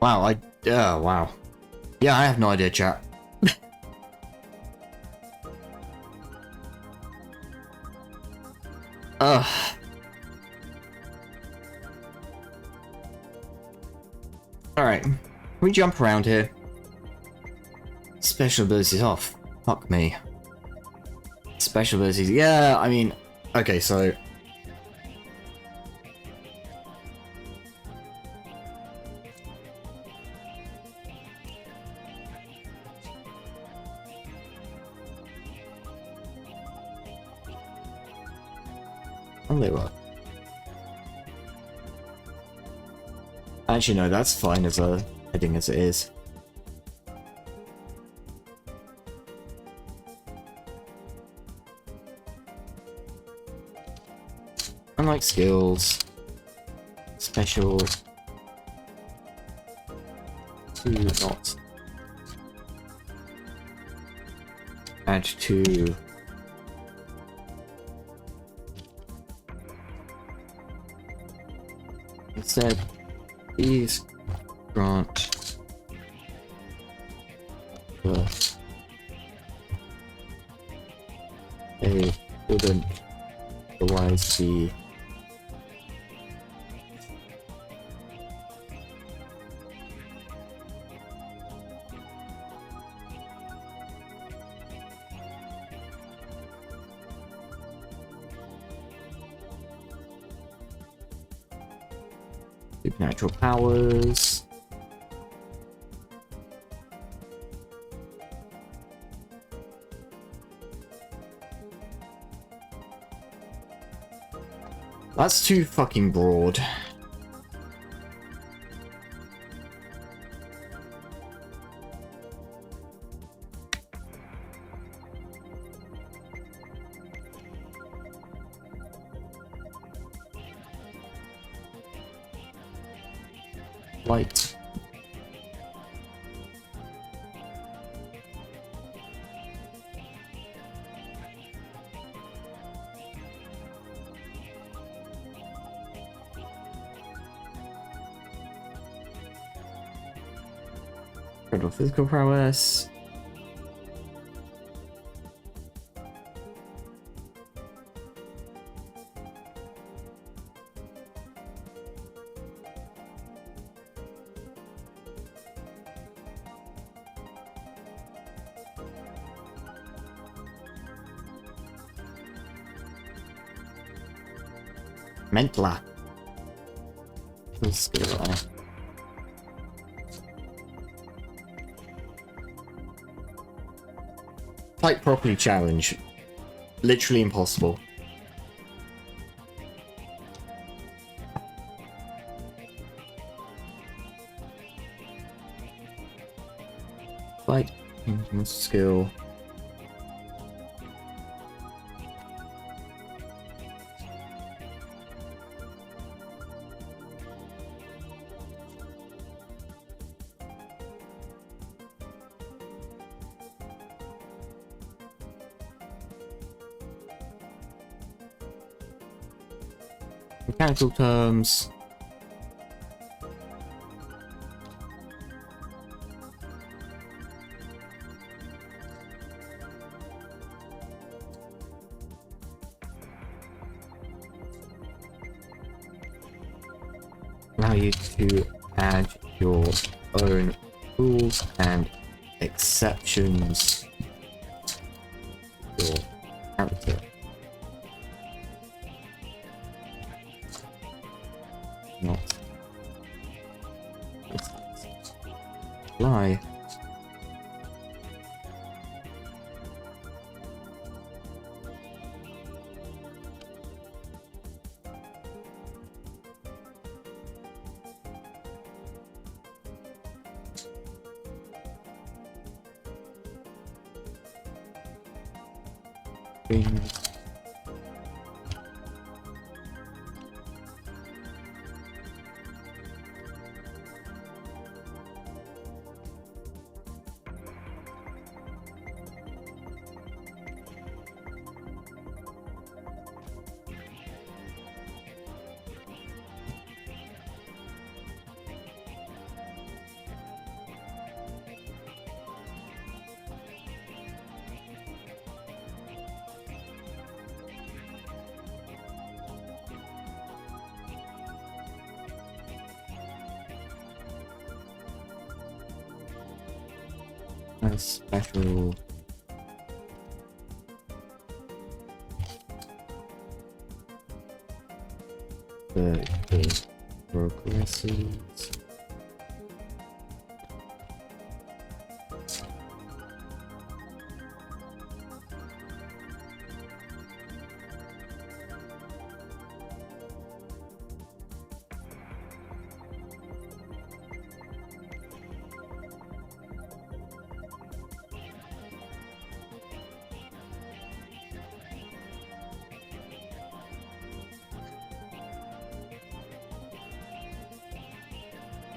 Speaker 1: Wow, wow. Yeah, I have no idea, chat. Ugh. Alright. We jump around here. Special abilities off. Fuck me. Special abilities. Yeah, I mean... Okay, so... Oh, they were. Actually, no, that's fine as a heading as it is. Unlike skills, special to not add to instead these grant they wouldn't otherwise be supernatural powers. That's too fucking broad. Light. Incredible physical prowess. Mentla. Skill. Fight properly challenge. Literally impossible. Fight skill. Mechanical terms. allow you to add your own rules and exceptions to your character. Not apply. A special the progresses.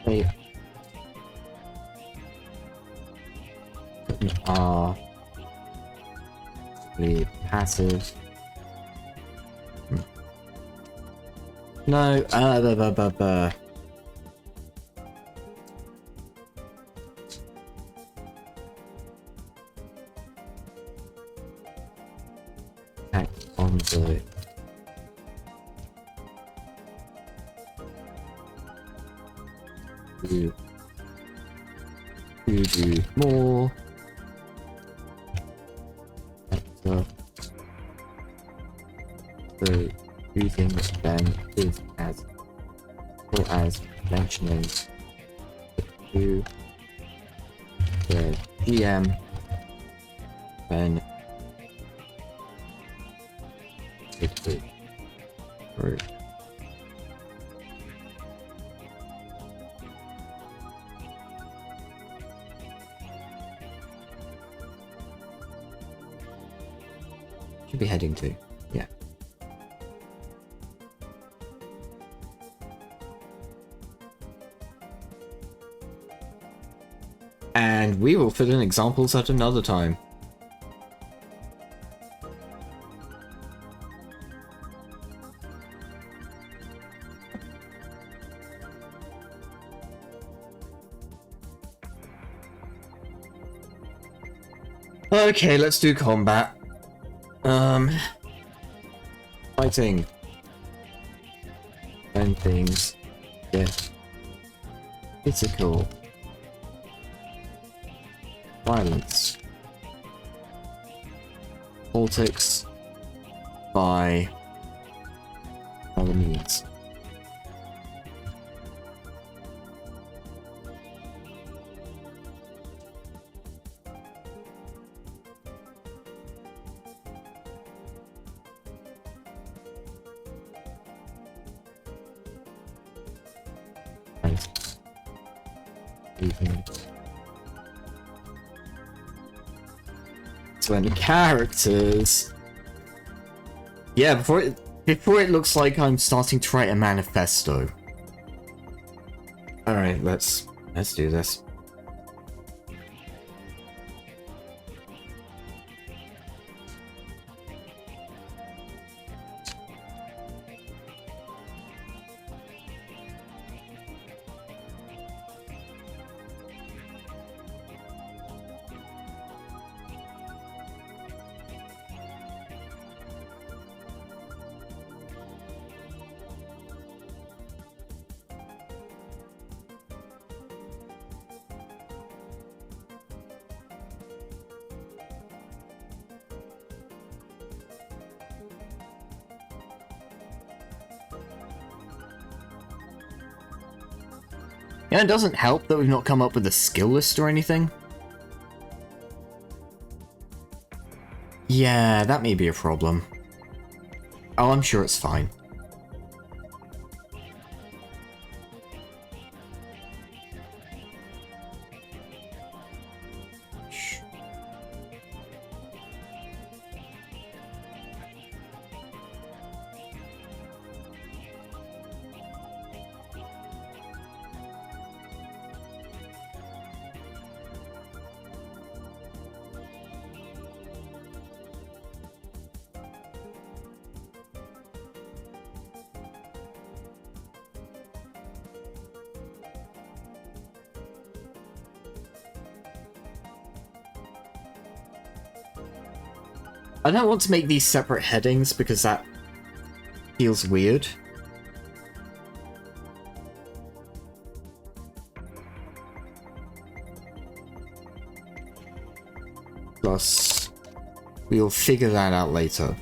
Speaker 1: They are really passive. No, act on the to do more. So using them is as well as mentioning to the GM when it's through. Should be heading to, yeah. And we will fill in examples at another time. Okay, let's do combat. Fighting. When things get physical. Violence. Politics. By other means. Even when characters, yeah, before it looks like I'm starting to write a manifesto. All right, let's do this. Yeah, it doesn't help that we've not come up with a skill list or anything. Yeah, that may be a problem. Oh, I'm sure it's fine. I don't want to make these separate headings because that feels weird. Plus, we'll figure that out later.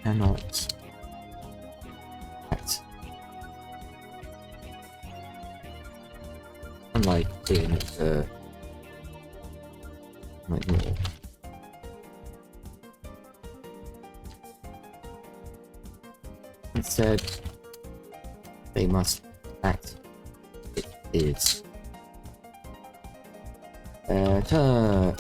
Speaker 1: Cannot. Unlike in like more. Instead, they must act. It is. Turn.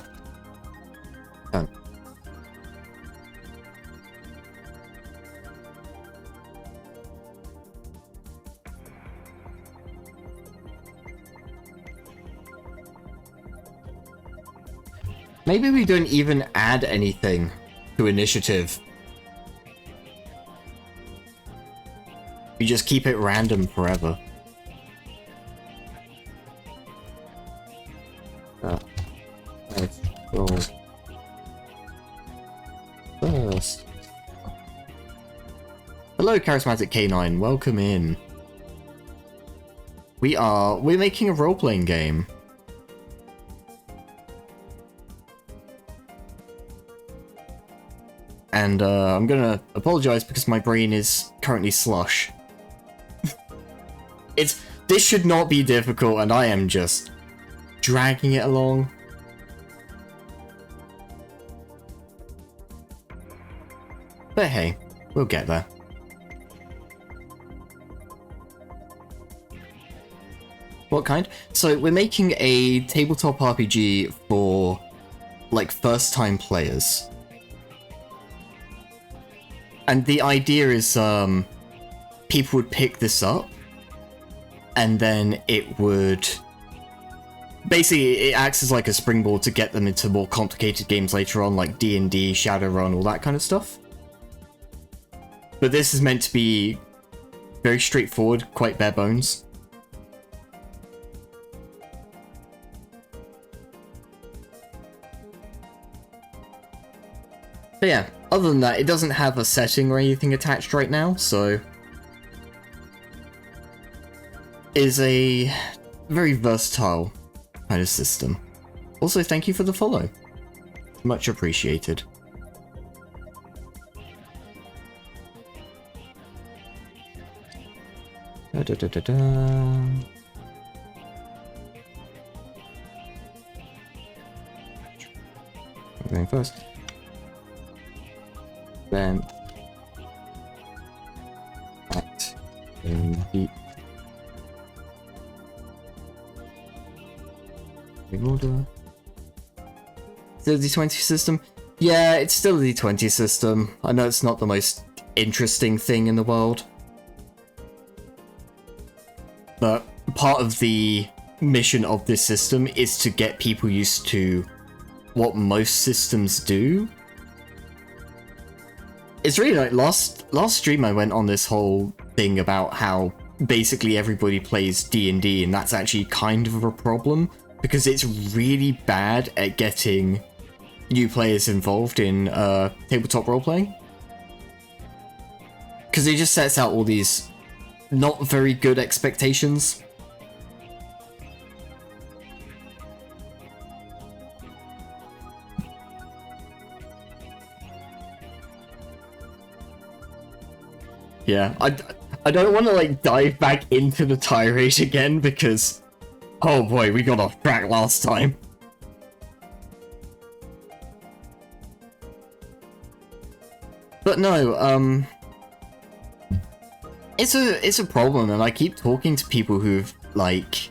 Speaker 1: Maybe we don't even add anything to initiative. We just keep it random forever. Let's go first. Hello, Charismatic K9. Welcome in. We're making a role-playing game. And I'm gonna apologize because my brain is currently slush. This should not be difficult, and I am just dragging it along. But hey, we'll get there. What kind? So we're making a tabletop RPG for like first-time players. And the idea is people would pick this up and then it would basically, it acts as like a springboard to get them into more complicated games later on, like D&D, Shadowrun, all that kind of stuff. But this is meant to be very straightforward, quite bare bones. But yeah, other than that, it doesn't have a setting or anything attached right now, so is a very versatile kind of system. Also, thank you for the follow. Much appreciated. Da, da, da, da, da. I'm going first. Then act in the order. Still the D20 system? Yeah, it's still the D20 system. I know it's not the most interesting thing in the world, but part of the mission of this system is to get people used to what most systems do. It's really like last stream I went on this whole thing about how basically everybody plays D&D, and that's actually kind of a problem because it's really bad at getting new players involved in tabletop role-playing. Because it just sets out all these not very good expectations. Yeah, I don't want to like dive back into the tirade again because, oh boy, we got off track last time. But no, it's a problem, and I keep talking to people who've like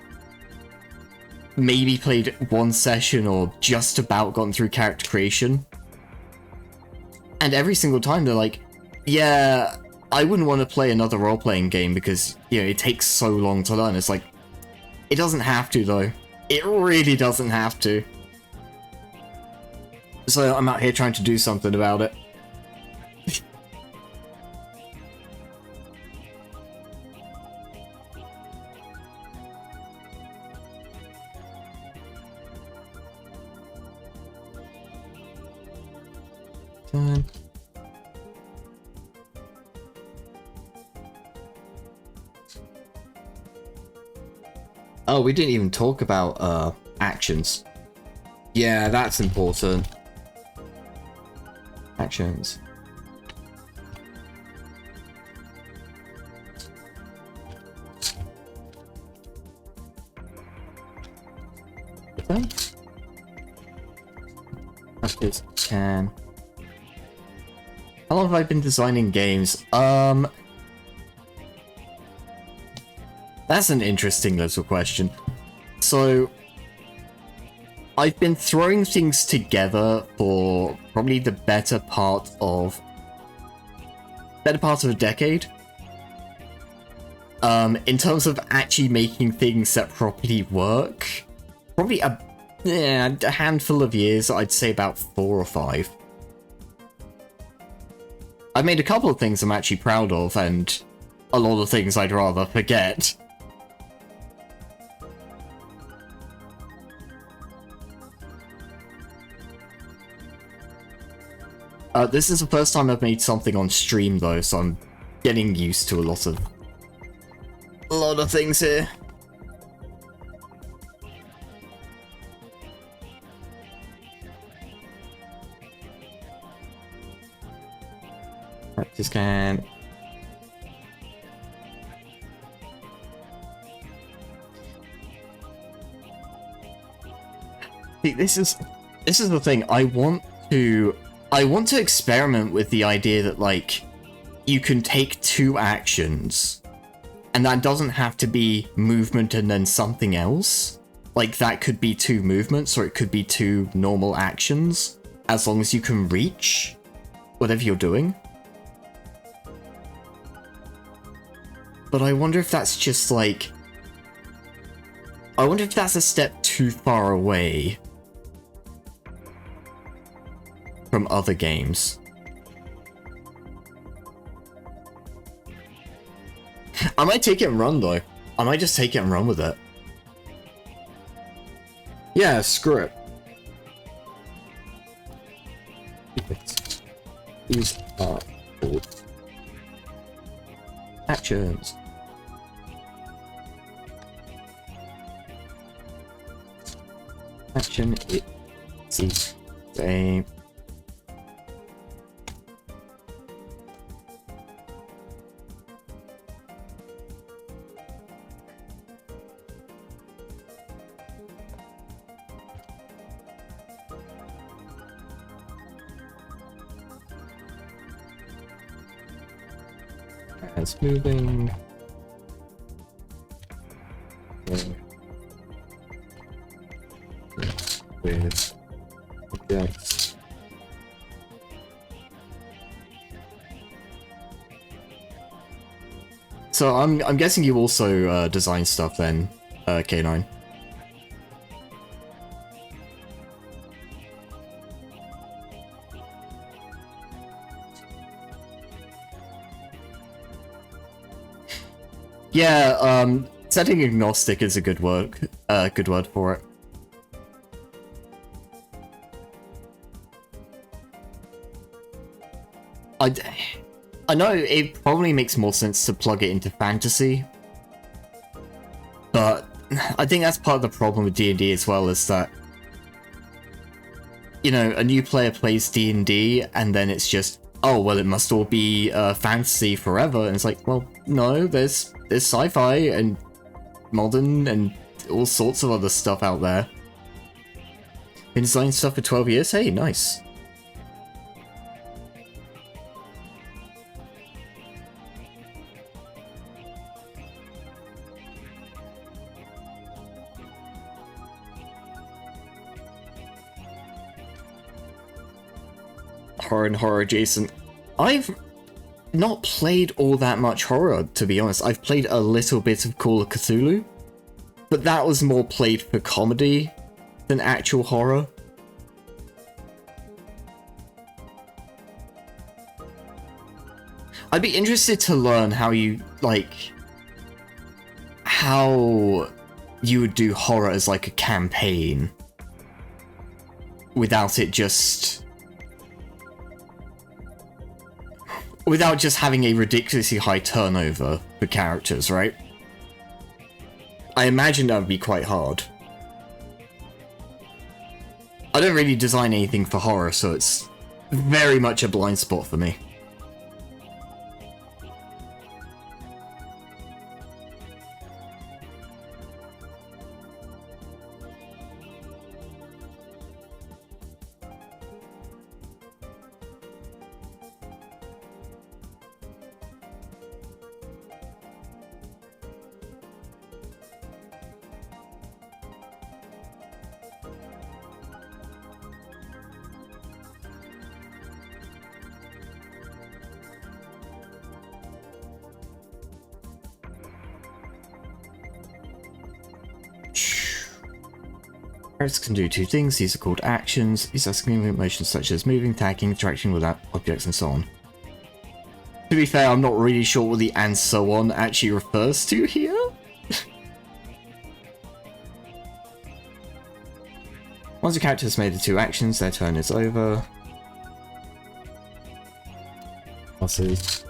Speaker 1: maybe played one session or just about gotten through character creation, and every single time they're like, yeah, I wouldn't want to play another role-playing game because, you know, it takes so long to learn. It's like, it doesn't have to, though. It really doesn't have to. So I'm out here trying to do something about it. Oh, we didn't even talk about actions. Yeah, that's important. Actions. Okay. Okay, can. How long have I been designing games? That's an interesting little question. So, I've been throwing things together for probably the better part of a decade. In terms of actually making things that properly work, probably a handful of years. I'd say about 4 or 5. I've made a couple of things I'm actually proud of, and a lot of things I'd rather forget. This is the first time I've made something on stream, though, so I'm getting used to a lot of things here. Practice can. See, this is the thing. I want to experiment with the idea that, like, you can take 2 actions, and that doesn't have to be movement and then something else. Like, that could be 2 movements, or it could be 2 normal actions, as long as you can reach whatever you're doing. But I wonder if that's just, like... I wonder if that's a step too far away from other games. I might take it and run, though. I might just take it and run with it. Yeah, screw it. These are called actions. Action it's the same. As moving. With objects. So I'm guessing you also design stuff then, K9. Yeah, setting agnostic is a good word for it. I know it probably makes more sense to plug it into fantasy, but I think that's part of the problem with D&D as well, is that, you know, a new player plays D&D and then it's just oh, well, it must all be fantasy forever. And it's like, well, no, there's sci-fi and modern and all sorts of other stuff out there. Been designing stuff for 12 years? Hey, nice. Horror and horror adjacent. I've not played all that much horror, to be honest. I've played a little bit of Call of Cthulhu, but that was more played for comedy than actual horror. I'd be interested to learn how you, like, how you would do horror as, like, a campaign without it just... without just having a ridiculously high turnover for characters, right? I imagine that would be quite hard. I don't really design anything for horror, so it's very much a blind spot for me. Characters can do two things. These are called actions. These are significant motions such as moving, tagging, interacting with objects, and so on. To be fair, I'm not really sure what the "and so on" actually refers to here. Once a character has made the two actions, their turn is over. Classes.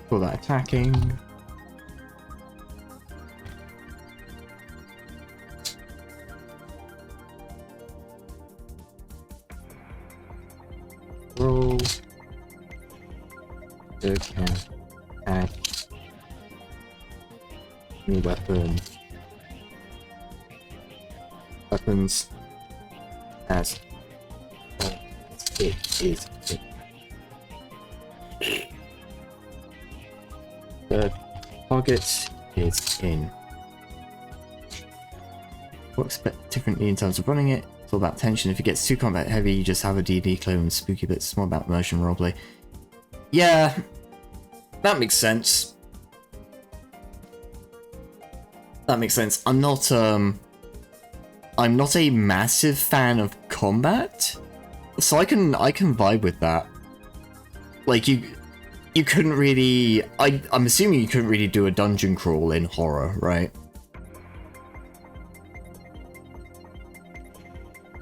Speaker 1: Call that attacking. Roll. Okay. Attack. New weapon. Weapons. As it is. The target is in. Works a bit differently in terms of running it. It's all about tension. If it gets too combat heavy, you just have a DD clone and spooky bits. It's more about immersion roleplay. Yeah, that makes sense. That makes sense. I'm not a massive fan of combat, so I can vibe with that. Like you couldn't really... I'm assuming you couldn't really do a dungeon crawl in horror, right?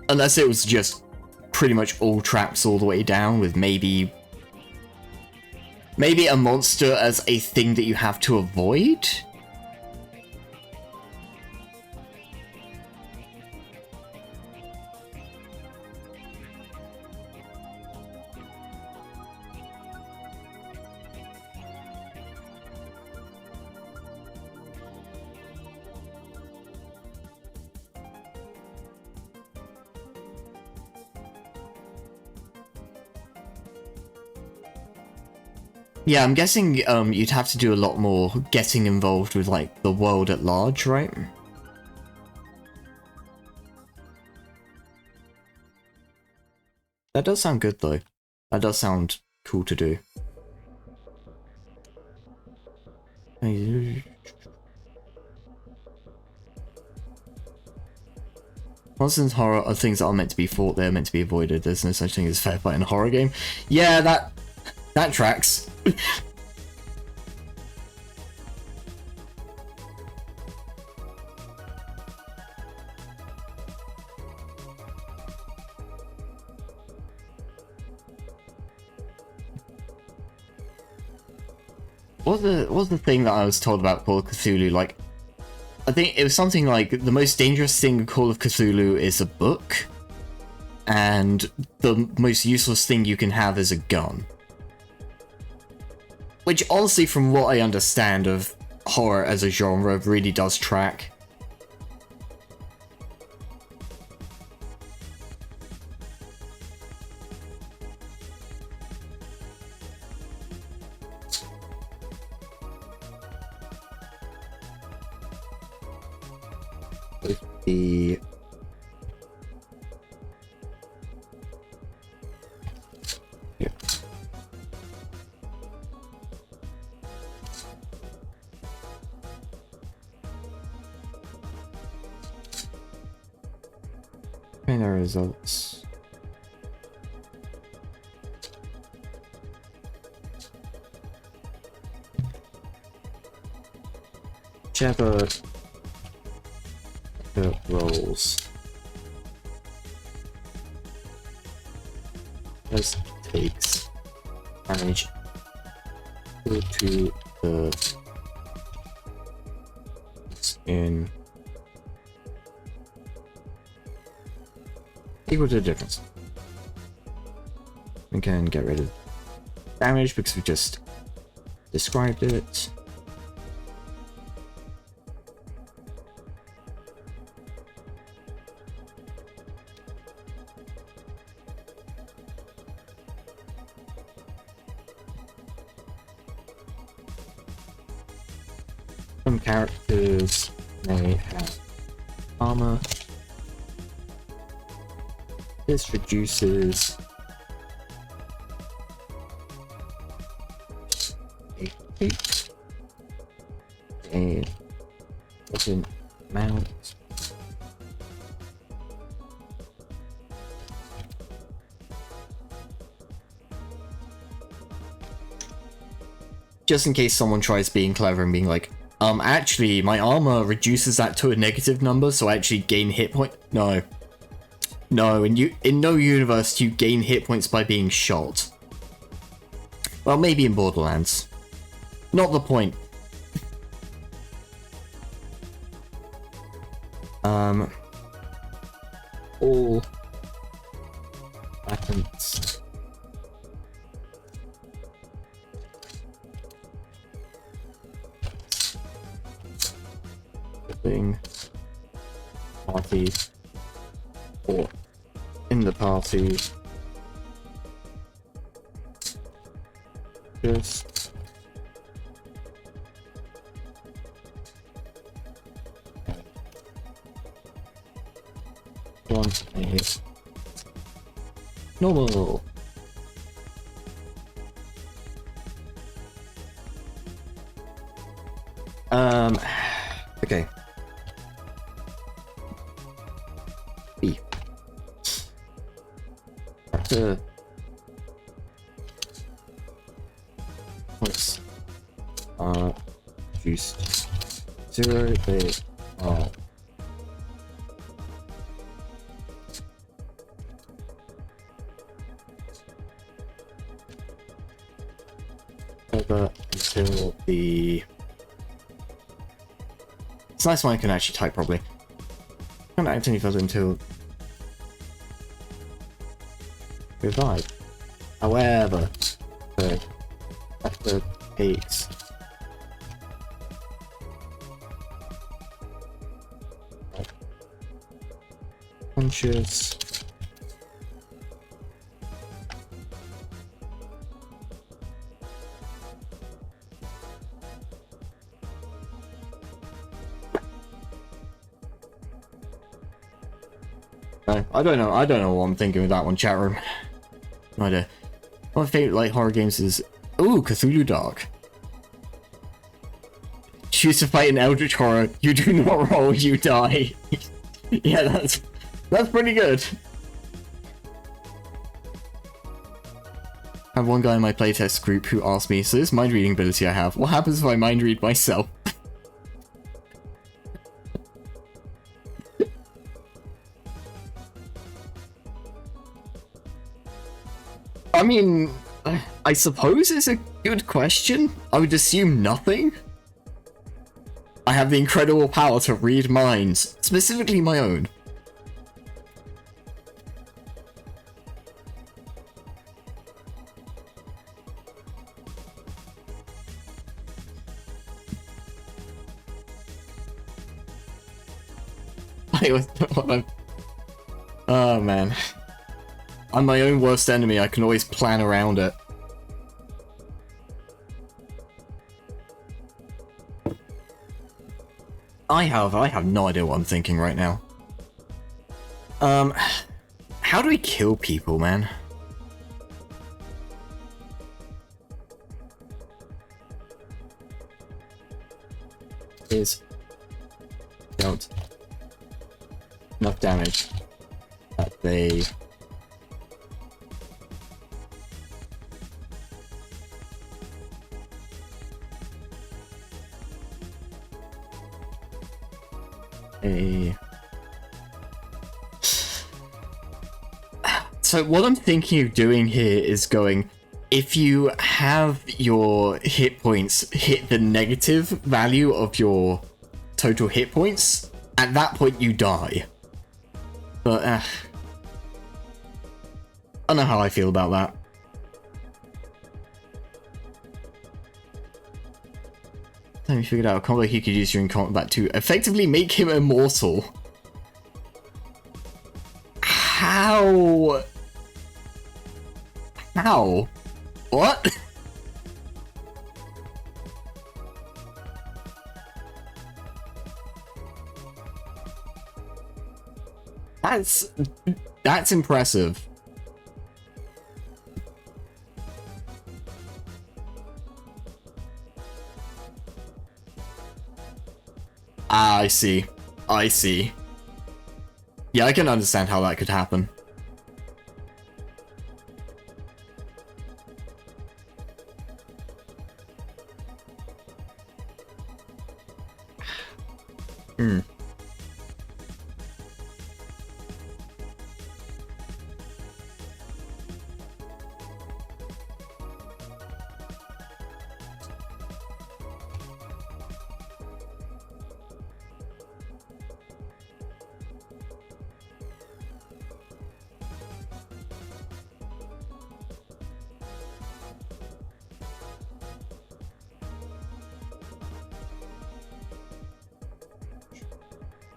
Speaker 1: Unless it was just pretty much all traps all the way down with maybe a monster as a thing that you have to avoid? Yeah, I'm guessing you'd have to do a lot more getting involved with, like, the world at large, right? That does sound good, though. That does sound cool to do. Monsters in horror are things that are meant to be fought, they're meant to be avoided. There's no such thing as fair fight in a horror game. Yeah, that tracks. what was the thing that I was told about Call of Cthulhu? Like, I think it was something like the most dangerous thing in Call of Cthulhu is a book, and the most useless thing you can have is a gun. Which, honestly, from what I understand of horror as a genre, really does track. The yeah. And our results. Whichever rolls. Just takes damage to the in equal to the difference. We can get rid of damage because we just described it. Some characters may have armor. This reduces a certain amount. Just in case someone tries being clever and being like, actually, my armor reduces that to a negative number, so I actually gain hit point. No. No, in no universe do you gain hit points by being shot. Well, maybe in Borderlands. Not the point. All weapons thing party or in the party just one a normal. Okay. B. Points are reduced 0. They are over until the. It's nice when I can actually type properly. I can't act any further until revive. However, after takes conscious I don't know what I'm thinking with that one, chat room. No idea. One of my favorite light horror games is Cthulhu Dark. Choose to fight an eldritch horror. You do not roll, you die. Yeah, that's pretty good. I have one guy in my playtest group who asked me, so this mind reading ability I have, what happens if I mind read myself? I mean, I suppose it's a good question. I would assume nothing. I have the incredible power to read minds, specifically my own. Oh man. I'm my own worst enemy, I can always plan around it. I have no idea what I'm thinking right now. How do we kill people, man? Is dealt enough damage that they So what I'm thinking of doing here is going, if you have your hit points hit the negative value of your total hit points, at that point you die. But I don't know how I feel about that. Time you figured out a combo he could use during combat to effectively make him immortal. How? How? What? That's impressive. Ah, I see. I see. Yeah, I can understand how that could happen. Hmm.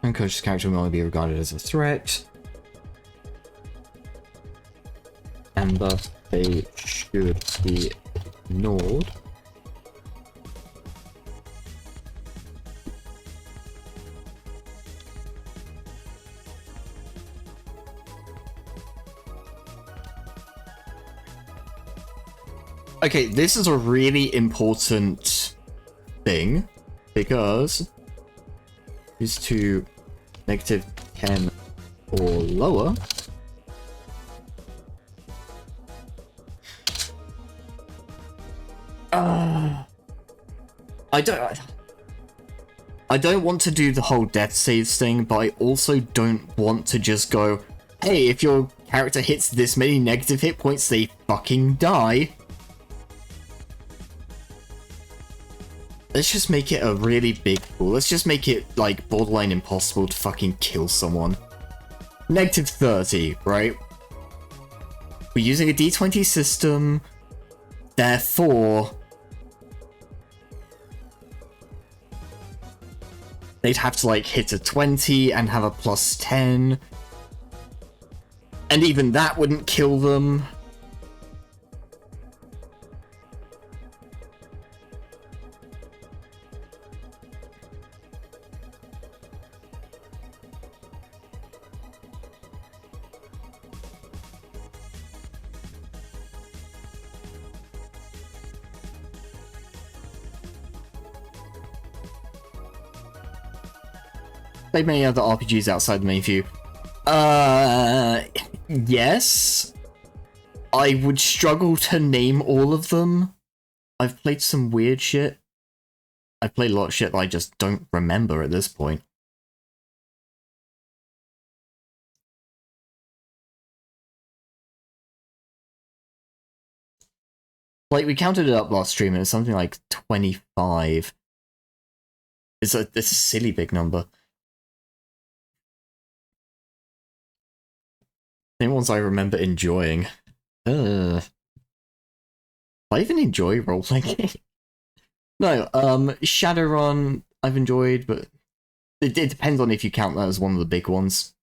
Speaker 1: Unconscious character will only be regarded as a threat, and thus they should be ignored. Okay, this is a really important thing, because is to -10 or lower. I don't want to do the whole death saves thing, but I also don't want to just go, hey, if your character hits this many negative hit points, they fucking die. Let's just make it a really big pool. Let's just make it, like, borderline impossible to fucking kill someone. -30, right? We're using a D20 system, therefore they'd have to, like, hit a 20 and have a +10. And even that wouldn't kill them. Played many other RPGs outside the main view. Yes. I would struggle to name all of them. I've played some weird shit. I've played a lot of shit that I just don't remember at this point. Like, we counted it up last stream, and it's something like 25. It's a silly big number. The ones I remember enjoying. Do I even enjoy role-playing? No, Shadowrun I've enjoyed, but it depends on if you count that as one of the big ones.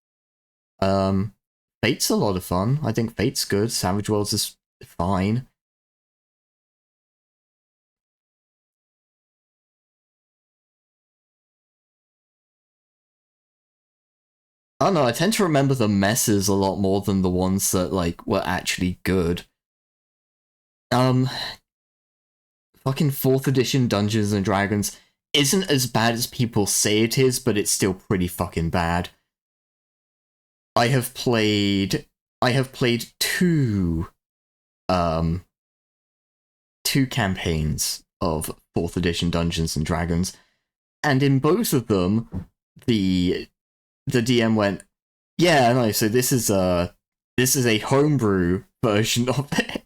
Speaker 1: Fate's a lot of fun. I think Fate's good. Savage Worlds is fine. I don't know, I tend to remember the messes a lot more than the ones that, like, were actually good. Fucking 4th edition Dungeons and Dragons isn't as bad as people say it is, but it's still pretty fucking bad. I have played two campaigns of 4th edition Dungeons and Dragons, and in both of them, the DM went, yeah, no, so this is a homebrew version of it.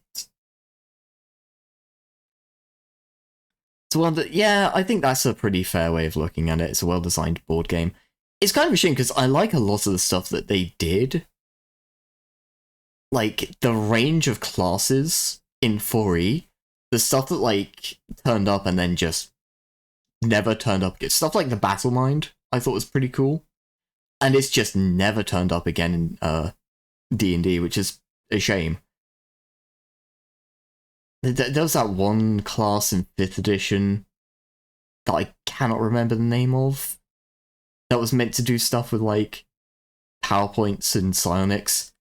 Speaker 1: So, yeah, I think that's a pretty fair way of looking at it. It's a well-designed board game. It's kind of a shame, because I like a lot of the stuff that they did. Like, the range of classes in 4E, the stuff that, like, turned up and then just never turned up. Stuff like the Battle Mind, I thought was pretty cool. And it's just never turned up again in D&D, which is a shame. There was that one class in 5th edition that I cannot remember the name of, that was meant to do stuff with, like, PowerPoints and psionics,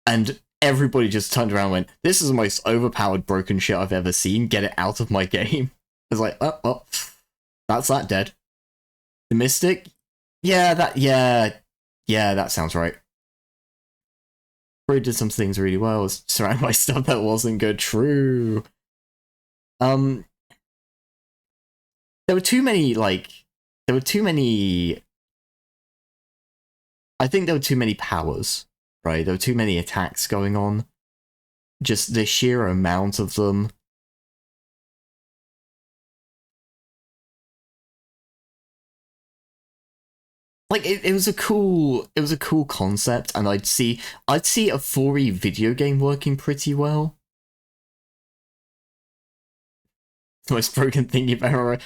Speaker 1: and everybody just turned around and went, this is the most overpowered broken shit I've ever seen, get it out of my game. I was like, oh, that's that dead. The Mystic? Yeah, that sounds right. Probably did some things really well, was surrounded by stuff that wasn't good. True. There were too many, I think there were too many powers, right? There were too many attacks going on. Just the sheer amount of them. Like, it was a cool concept, and I'd see a 4E video game working pretty well. The most broken thing you've ever read.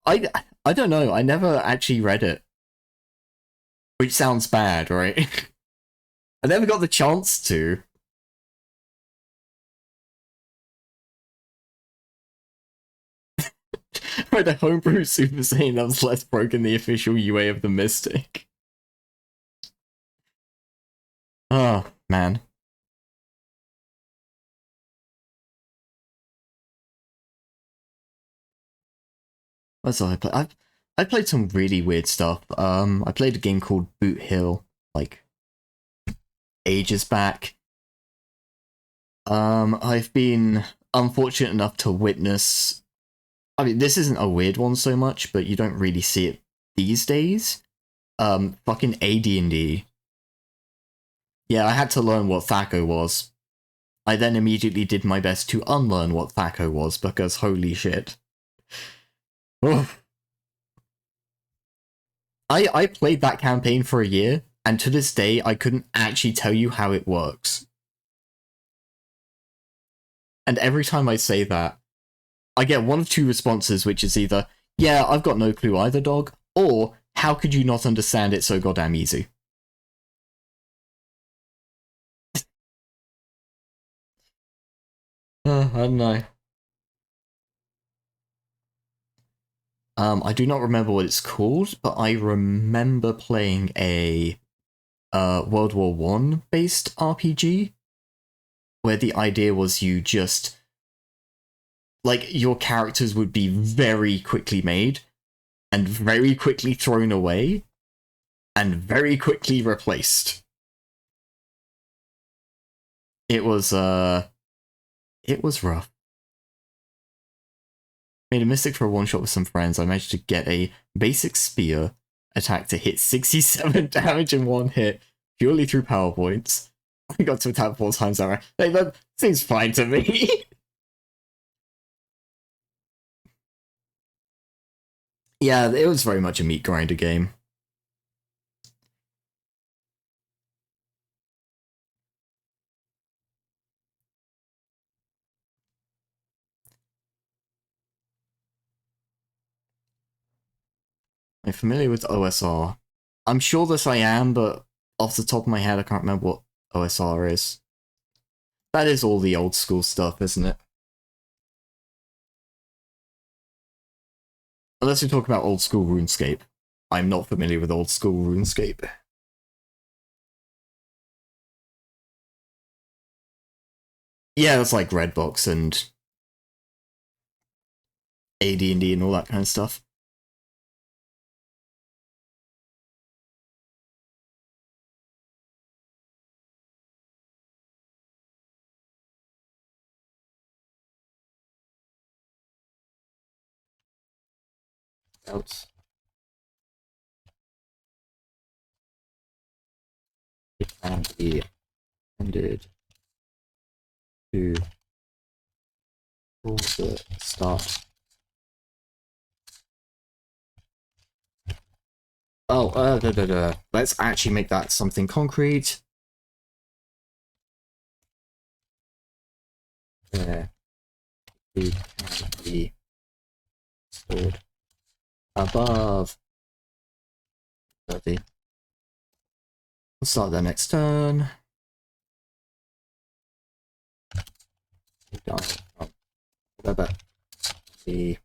Speaker 1: I don't know, I never actually read it. Which sounds bad, right? I never got the chance to. Right, the homebrew Super Saiyan that was less broken the official UA of the Mystic. Oh, man. What's all I play? I played some really weird stuff. I played a game called Boot Hill, like, ages back. I've been unfortunate enough to witness... I mean, this isn't a weird one so much, but you don't really see it these days. Fucking AD&D. Yeah, I had to learn what THACO was. I then immediately did my best to unlearn what THACO was, because holy shit. I played that campaign for a year, and to this day, I couldn't actually tell you how it works. And every time I say that, I get one of two responses, which is either, yeah, I've got no clue either, dog, or, how could you not understand it so goddamn easy? I don't know. I do not remember what it's called, but I remember playing a World War I based RPG, where the idea was you just... like, your characters would be very quickly made, and very quickly thrown away, and very quickly replaced. It was rough. Made a Mystic for a one-shot with some friends. I managed to get a basic spear attack to hit 67 damage in one hit, purely through PowerPoints. I got to attack 4 times that round. That seems fine to me. Yeah, it was very much a meat grinder game. I'm familiar with OSR. I'm sure this I am, but off the top of my head, I can't remember what OSR is. That is all the old school stuff, isn't it? Unless we talk about old school RuneScape. I'm not familiar with old school RuneScape. Yeah, that's like Redbox and AD&D and all that kind of stuff. Outs. It can be ended to the start. Oh, let's actually make that something concrete. There, it can be stored above 30. We'll start that next turn. Whatever. The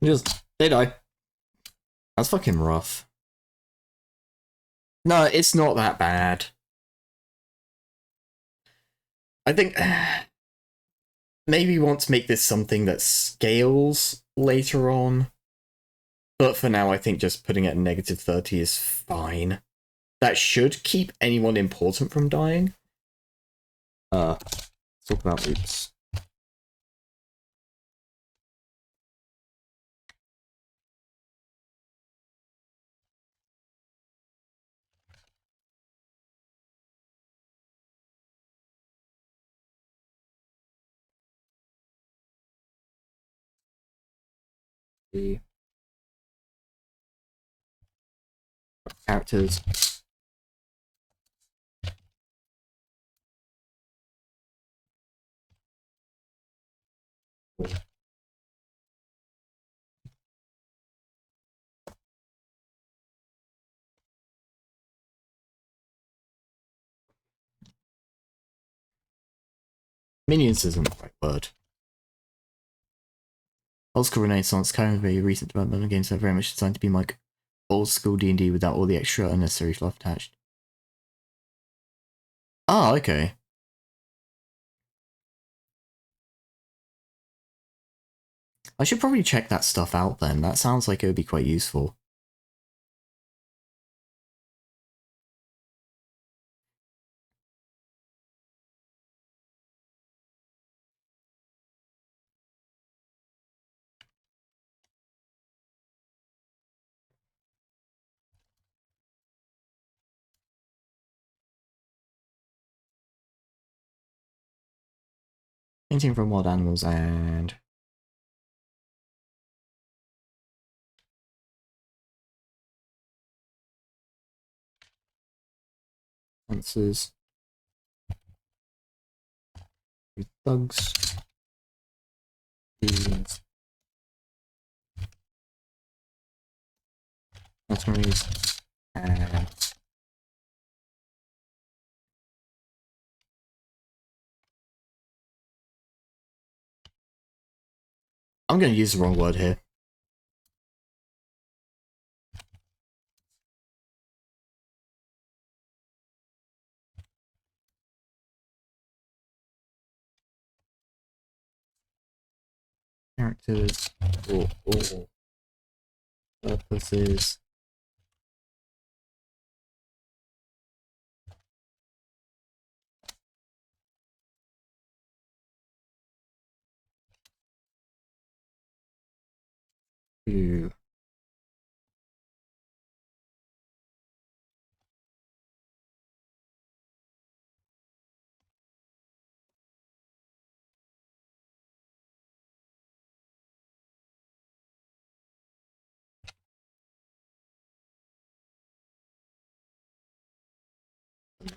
Speaker 1: just they die. That's fucking rough. No, it's not that bad. I think maybe we want to make this something that scales later on. But for now, I think just putting it at negative 30 is fine. That should keep anyone important from dying. Let's talk about loops. The characters. Minions isn't the right word. Old school Renaissance, kind of a recent development of games that are very much designed to be like old school D&D without all the extra unnecessary fluff attached. Ah, okay. I should probably check that stuff out then. That sounds like it would be quite useful. Painting from wild animals and fences. Thugs. Beans. Mercenaries. And I'm going to use the wrong word here. Characters for all purposes. To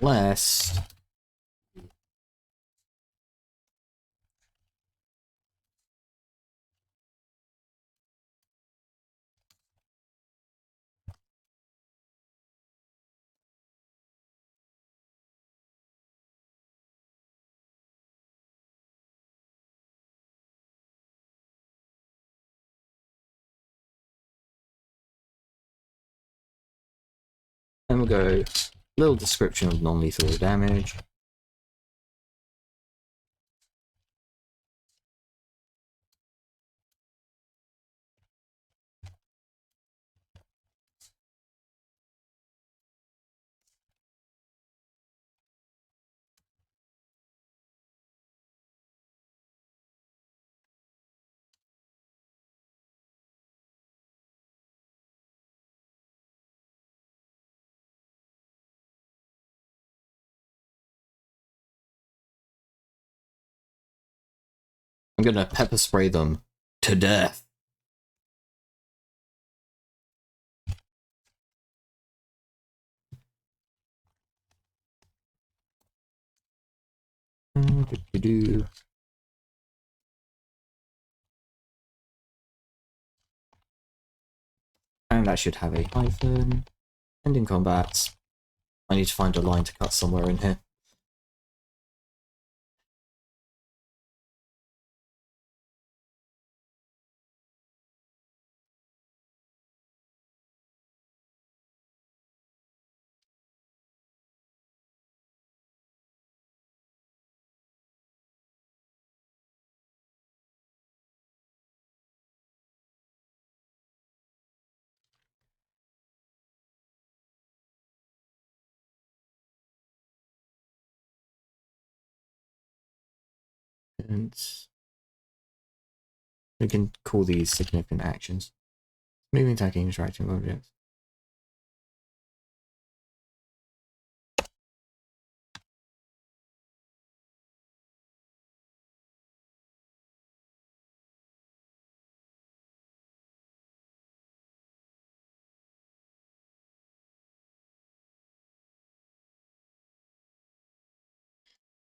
Speaker 1: Unless... then we'll go little description of non-lethal damage. I'm gonna pepper spray them to death. And that should have a hyphen. Ending combat. I need to find a line to cut somewhere in here. And we can call these significant actions. Moving, attacking, interacting with objects.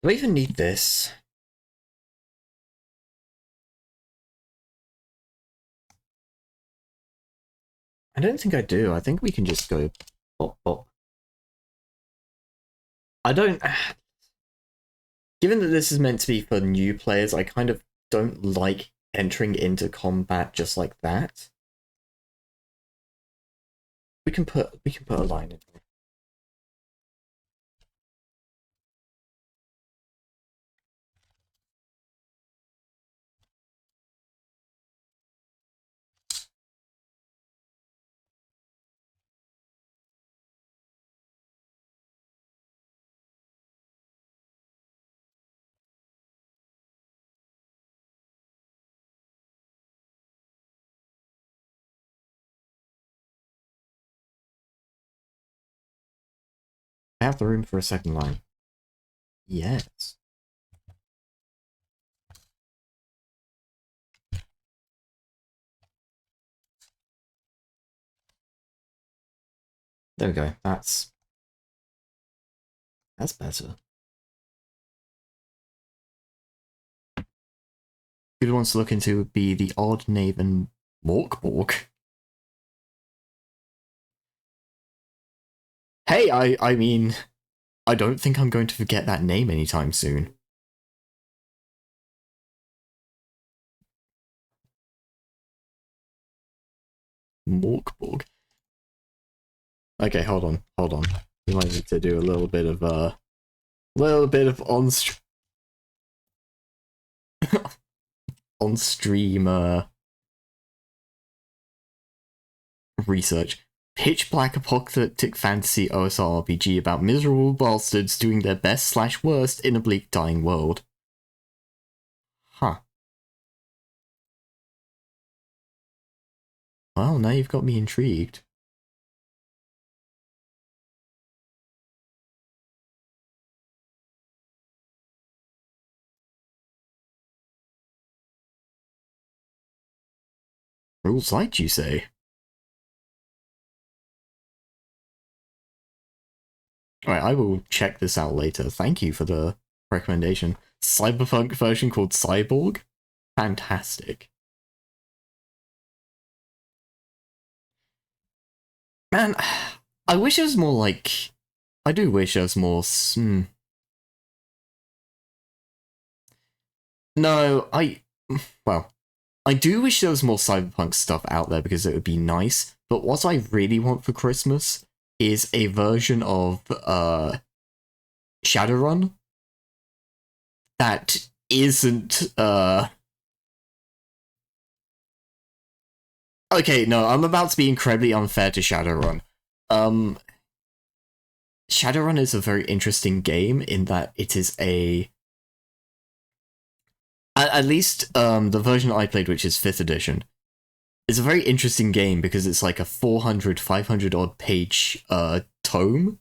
Speaker 1: Do I even need this? I don't think I do. I think we can just go pop, pop. I don't... Given that this is meant to be for new players, I kind of don't like entering into combat just like that. We can put a line in here. I have the room for a second line. Yes. There we go. That's better. Who wants to look into would be the odd knave and Morkborg. Hey, I mean, I don't think I'm going to forget that name anytime soon. Morkborg. Okay, hold on. We might need to do a little bit of on stream research. Pitch black apocalyptic fantasy OSR RPG about miserable bastards doing their best / worst in a bleak dying world. Huh. Well, now you've got me intrigued. Rules light, you say? Alright, I will check this out later. Thank you for the recommendation. Cyberpunk version called Cyborg? Fantastic. Man, I wish it was more like... I do wish there was more... No, well, I do wish there was more Cyberpunk stuff out there because it would be nice, but what I really want for Christmas is a version of Shadowrun that isn't okay, no, I'm about to be incredibly unfair to Shadowrun. Shadowrun is a very interesting game in that it is at least the version I played, which is 5th edition, is a very interesting game because it's like a 400, 500 odd page tome,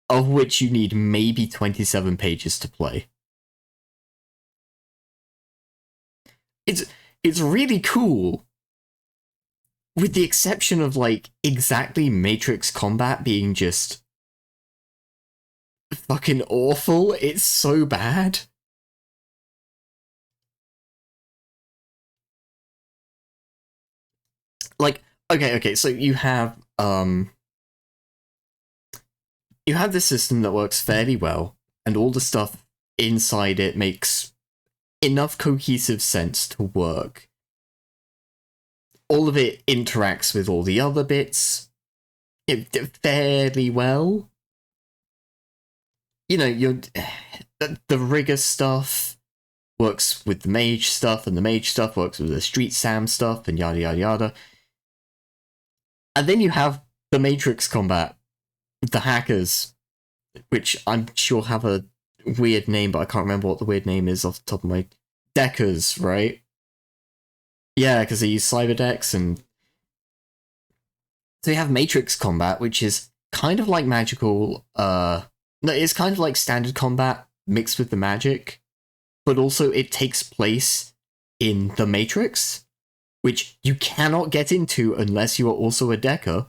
Speaker 1: of which you need maybe 27 pages to play. It's really cool, with the exception of like exactly Matrix combat being just fucking awful. It's so bad. Like, okay, so you have this system that works fairly well, and all the stuff inside it makes enough cohesive sense to work. All of it interacts with all the other bits fairly well. You know, the rigger stuff works with the mage stuff, and the mage stuff works with the street sam stuff, and yada yada yada. And then you have the Matrix combat, the hackers, which I'm sure have a weird name, but I can't remember what the weird name is off the top of my... Deckers, right? Yeah, because they use cyberdecks, and so you have Matrix combat, which is kind of like magical, no, it's kind of like standard combat mixed with the magic, but also it takes place in the Matrix, which you cannot get into unless you are also a Decker,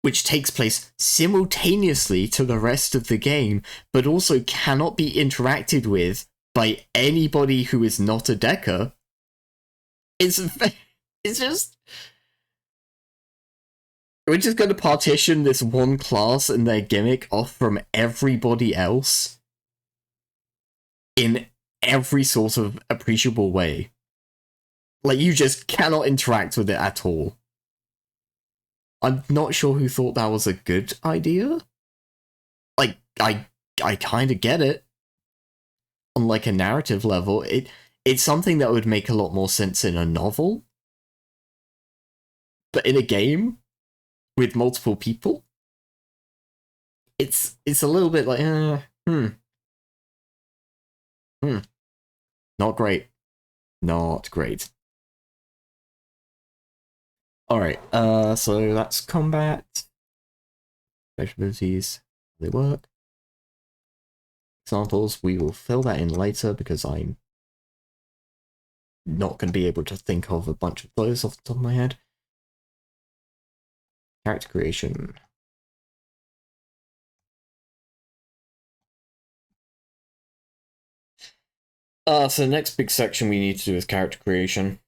Speaker 1: which takes place simultaneously to the rest of the game, but also cannot be interacted with by anybody who is not a Decker. It's just... We're just going to partition this one class and their gimmick off from everybody else in every sort of appreciable way. Like, you just cannot interact with it at all. I'm not sure who thought that was a good idea. Like, I kind of get it. On like a narrative level, it's something that would make a lot more sense in a novel. But in a game with multiple people, it's a little bit like, not great. Not great. Alright, so that's combat. Special abilities, they work. Examples, we will fill that in later because I'm not going to be able to think of a bunch of those off the top of my head. Character creation. So the next big section we need to do is character creation.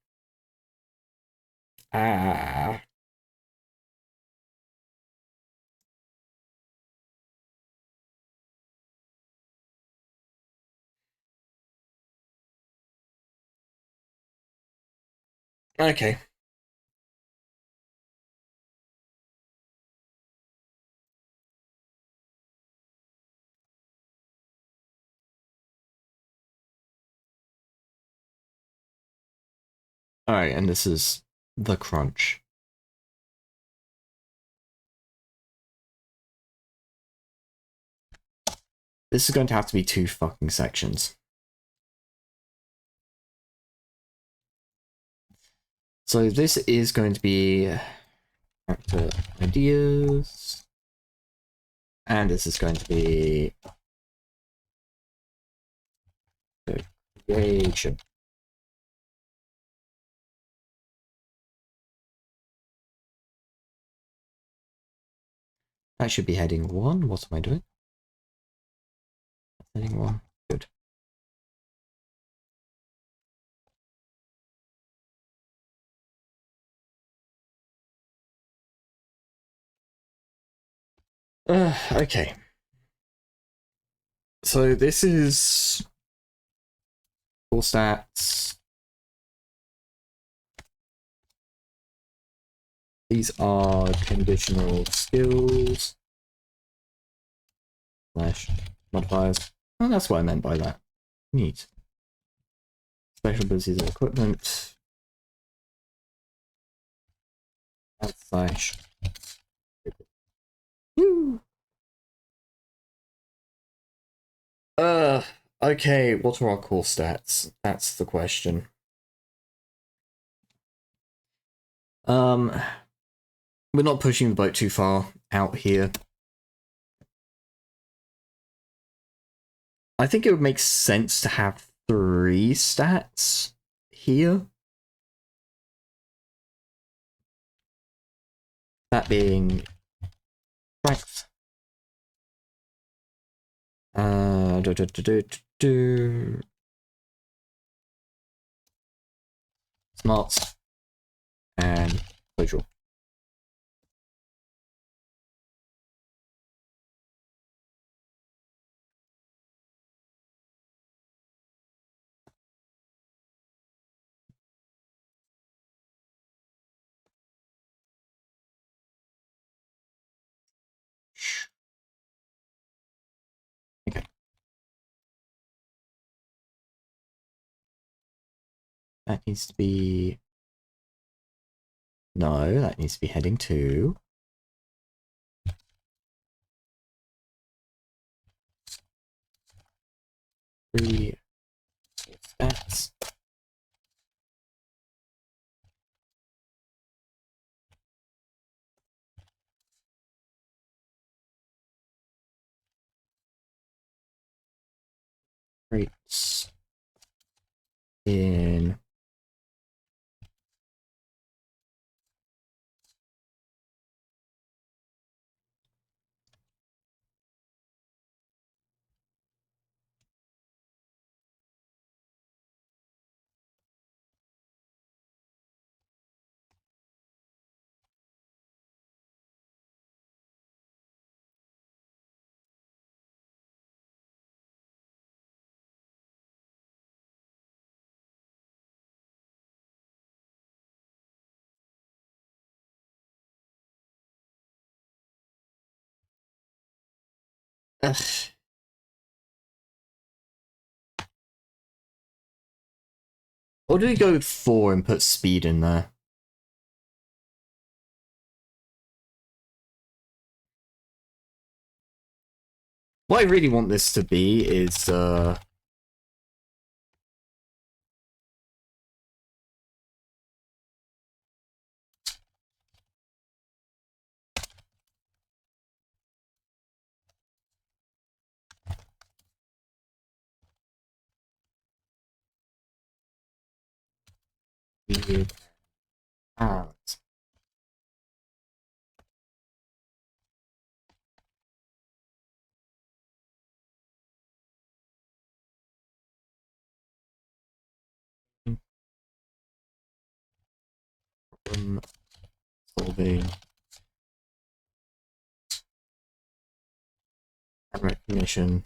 Speaker 1: Okay. Alright, and this is the crunch. This is going to have to be 2 fucking sections. So this is going to be character ideas, and this is going to be the creation. That should be heading 1. What am I doing? Heading 1. Good. Okay. So this is core stats. These are conditional skills / modifiers. Oh, that's what I meant by that. Neat. Special abilities and equipment. / Woo! Okay, what are our core stats? That's the question. We're not pushing the boat too far out here. I think it would make sense to have 3 stats here. That being strength. Smarts and social. Okay. That needs to be... No, that needs to be heading 2. Three stats. Rates in Ugh. Or do we go with 4 and put speed in there? What I really want this to be is, out. Problem solving and recognition.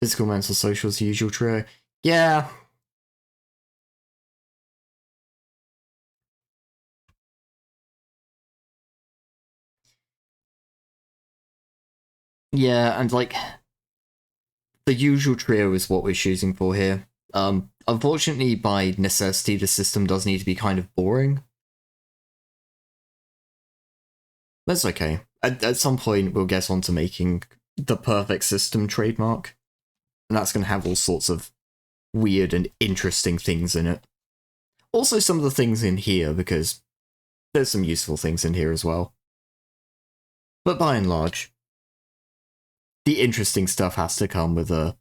Speaker 1: Physical, mental, social is the usual trio. Yeah. Yeah, and like the usual trio is what we're choosing for here. Unfortunately, by necessity, the system does need to be kind of boring. That's okay. At some point, we'll get on to making the perfect system trademark. And that's going to have all sorts of weird and interesting things in it. Also, some of the things in here, because there's some useful things in here as well. But by and large, the interesting stuff has to come with a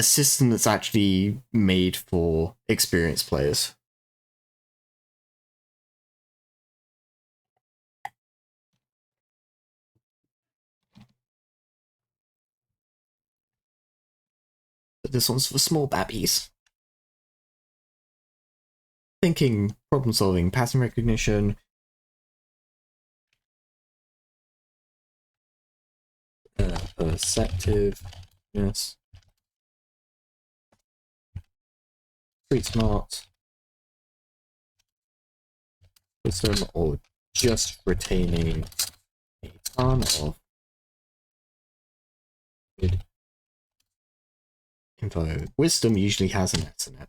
Speaker 1: system that's actually made for experienced players. but this one's for small babbies. Thinking, problem solving, pattern recognition. Perceptive, yes. Street smart. Wisdom, or just retaining a ton of good info. Wisdom usually has an S in it.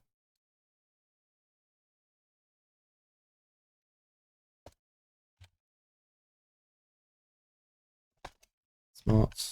Speaker 1: Smarts.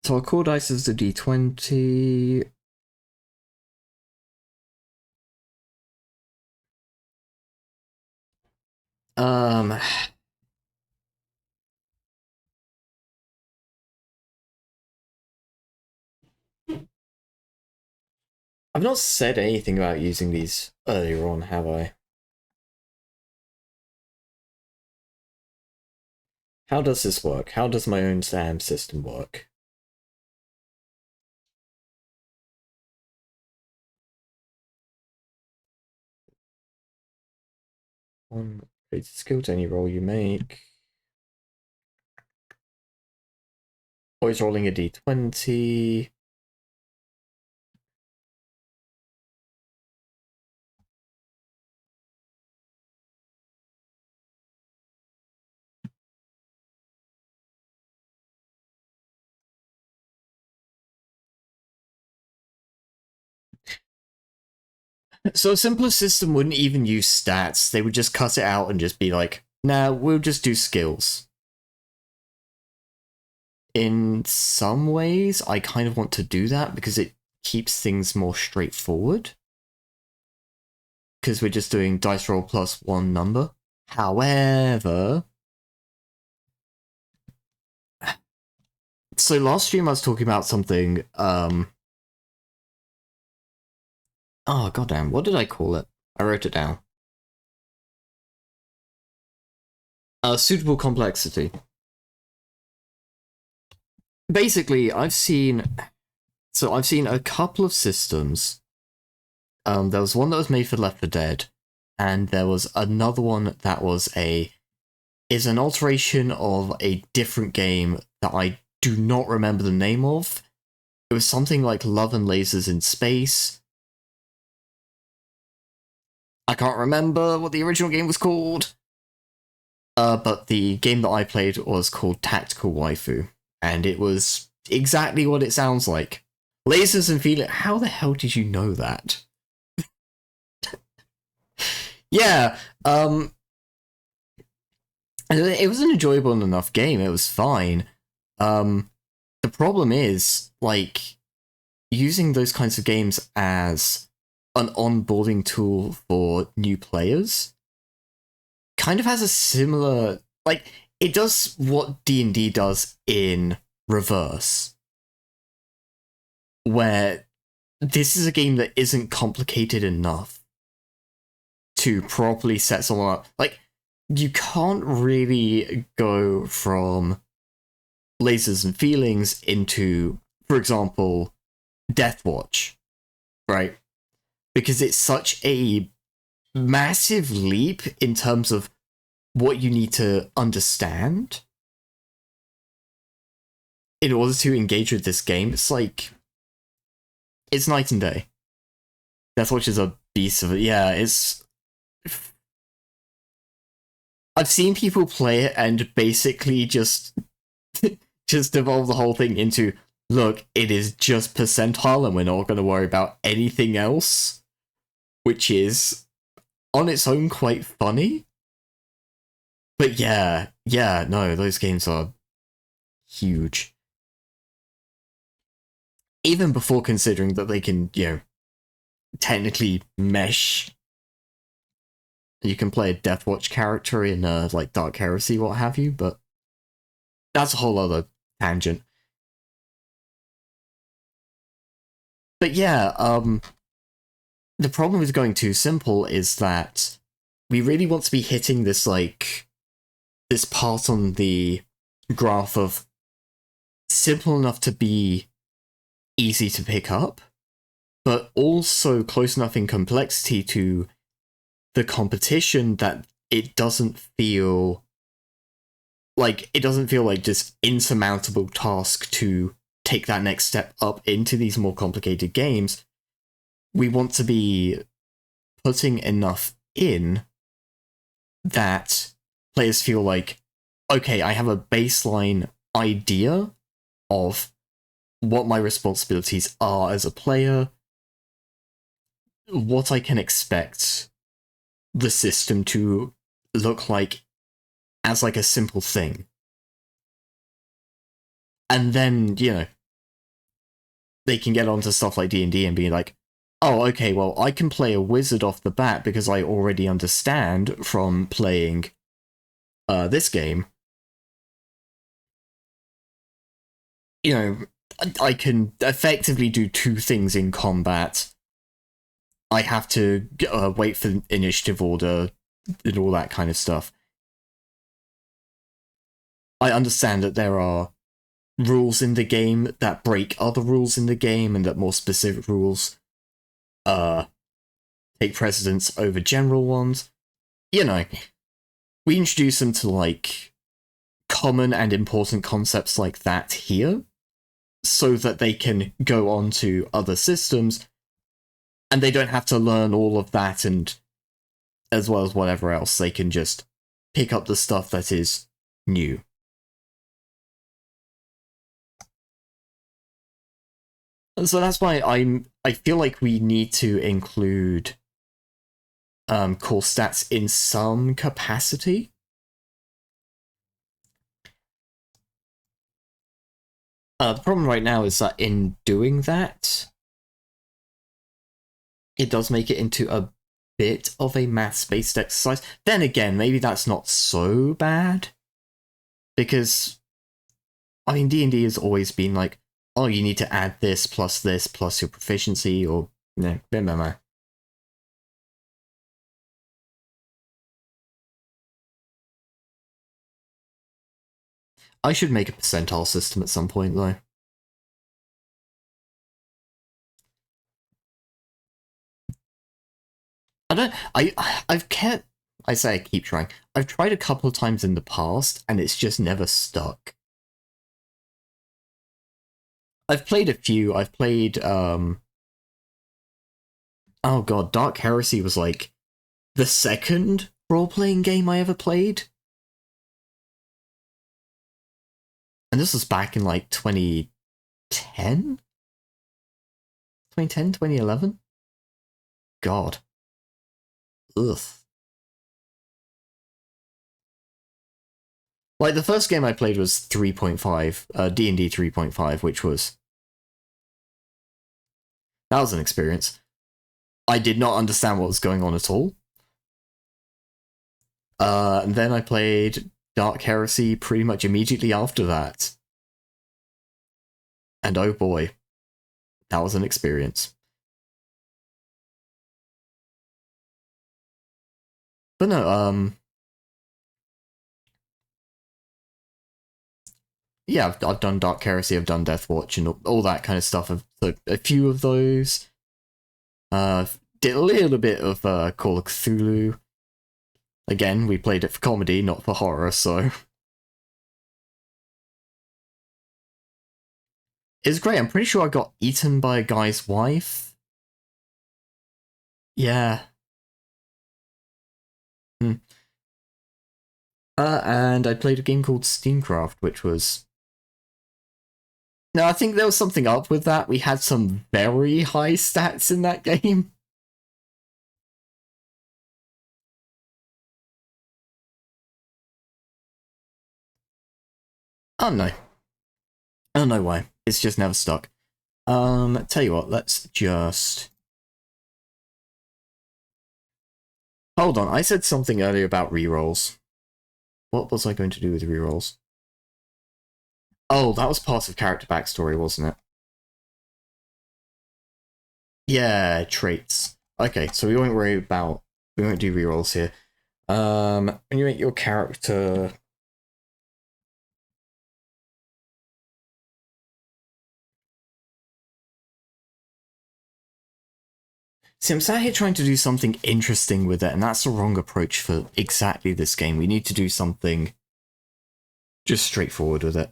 Speaker 1: So our core dice is the D20. I've not said anything about using these earlier on, have I? How does this work? How does my own SAM system work? One created skill to any roll you make. Always rolling a D20. So a simpler system wouldn't even use stats. They would just cut it out and just be like, nah, we'll just do skills. In some ways, I kind of want to do that because it keeps things more straightforward. Because we're just doing dice roll plus one number. However, so last stream I was talking about something, oh goddamn, what did I call it? I wrote it down. Suitable complexity. Basically, I've seen a couple of systems. There was one that was made for Left 4 Dead, and there was another one that is an alteration of a different game that I do not remember the name of. It was something like Love and Lasers in Space. I can't remember what the original game was called. But the game that I played was called Tactical Waifu, and it was exactly what it sounds like. Lasers and feeling. How the hell did you know that? Yeah, it was an enjoyable enough game. It was fine. The problem is, like, using those kinds of games as an onboarding tool for new players kind of has a similar, like, it does what D&D does in reverse, where this is a game that isn't complicated enough to properly set someone up. Like, you can't really go from lasers and feelings into, for example, Death Watch, right? Because it's such a massive leap in terms of what you need to understand in order to engage with this game. It's like, it's night and day. Death Watch is a beast of it. Yeah, it's... I've seen people play it and basically just devolve the whole thing into, look, it is just percentile and we're not going to worry about anything else, which is on its own quite funny. But yeah, no, those games are huge. Even before considering that they can, technically mesh. You can play a Deathwatch character in like Dark Heresy, what have you, but that's a whole other tangent. But yeah, the problem with going too simple is that we really want to be hitting this, like, this part on the graph of simple enough to be easy to pick up, but also close enough in complexity to the competition that it doesn't feel like this insurmountable task to take that next step up into these more complicated games. We want to be putting enough in that players feel like, okay, I have a baseline idea of what my responsibilities are as a player, what I can expect the system to look like as like a simple thing. And then, they can get onto stuff like D&D and be like, oh, okay, well, I can play a wizard off the bat because I already understand from playing this game. I can effectively do two things in combat. I have to wait for initiative order and all that kind of stuff. I understand that there are rules in the game that break other rules in the game, and that more specific rules take precedence over general ones. We introduce them to, like, common and important concepts like that here, so that they can go on to other systems, and they don't have to learn all of that, and as well as whatever else, they can just pick up the stuff that is new. So that's why I feel like we need to include core stats in some capacity. The problem right now is that in doing that, it does make it into a bit of a maths-based exercise. Then again, maybe that's not so bad, because D&D has always been like, oh, you need to add this plus your proficiency, or no. I should make a percentile system at some point, though. I say I keep trying. I've tried a couple of times in the past, and it's just never stuck. I've played a few. I've played, oh god, Dark Heresy was like the second role-playing game I ever played. And this was back in like 2010? 2011? God. Ugh. Like, the first game I played was 3.5, D&D 3.5, which was... That was an experience. I did not understand what was going on at all. And then I played Dark Heresy pretty much immediately after that. And oh boy, that was an experience. But no, yeah, I've done Dark Heresy, I've done Deathwatch, and all that kind of stuff. So a few of those. Did a little bit of Call of Cthulhu. Again, we played it for comedy, not for horror, so it's great. I'm pretty sure I got eaten by a guy's wife. Yeah. Hmm. And I played a game called Steamcraft, which was. No, I think there was something up with that. We had some very high stats in that game. Oh no. I don't know why. It's just never stuck. Tell you what, let's just. Hold on, I said something earlier about rerolls. What was I going to do with rerolls? Oh, that was part of character backstory, wasn't it? Yeah, traits. Okay, so we won't worry about. We won't do rerolls here. When you make your character. See, I'm sat here trying to do something interesting with it, and that's the wrong approach for exactly this game. We need to do something just straightforward with it.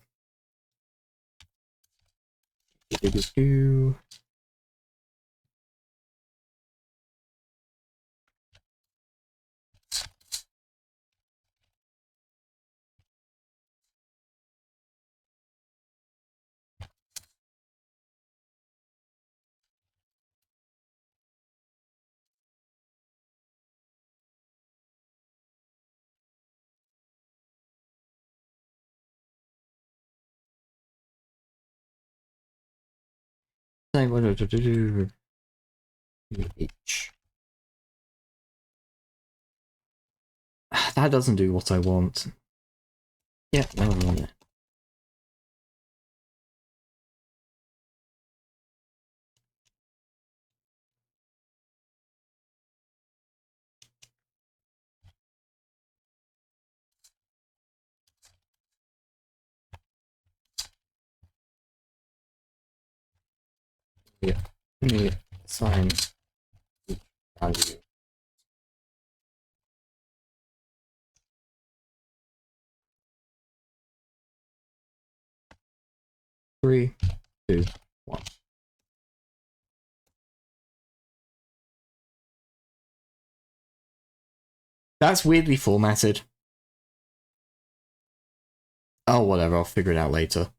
Speaker 1: H. That doesn't do what I want. Yeah, no, I want it. Yeah, me assign value. 3, 2, 1. That's weirdly formatted. Oh, whatever, I'll figure it out later.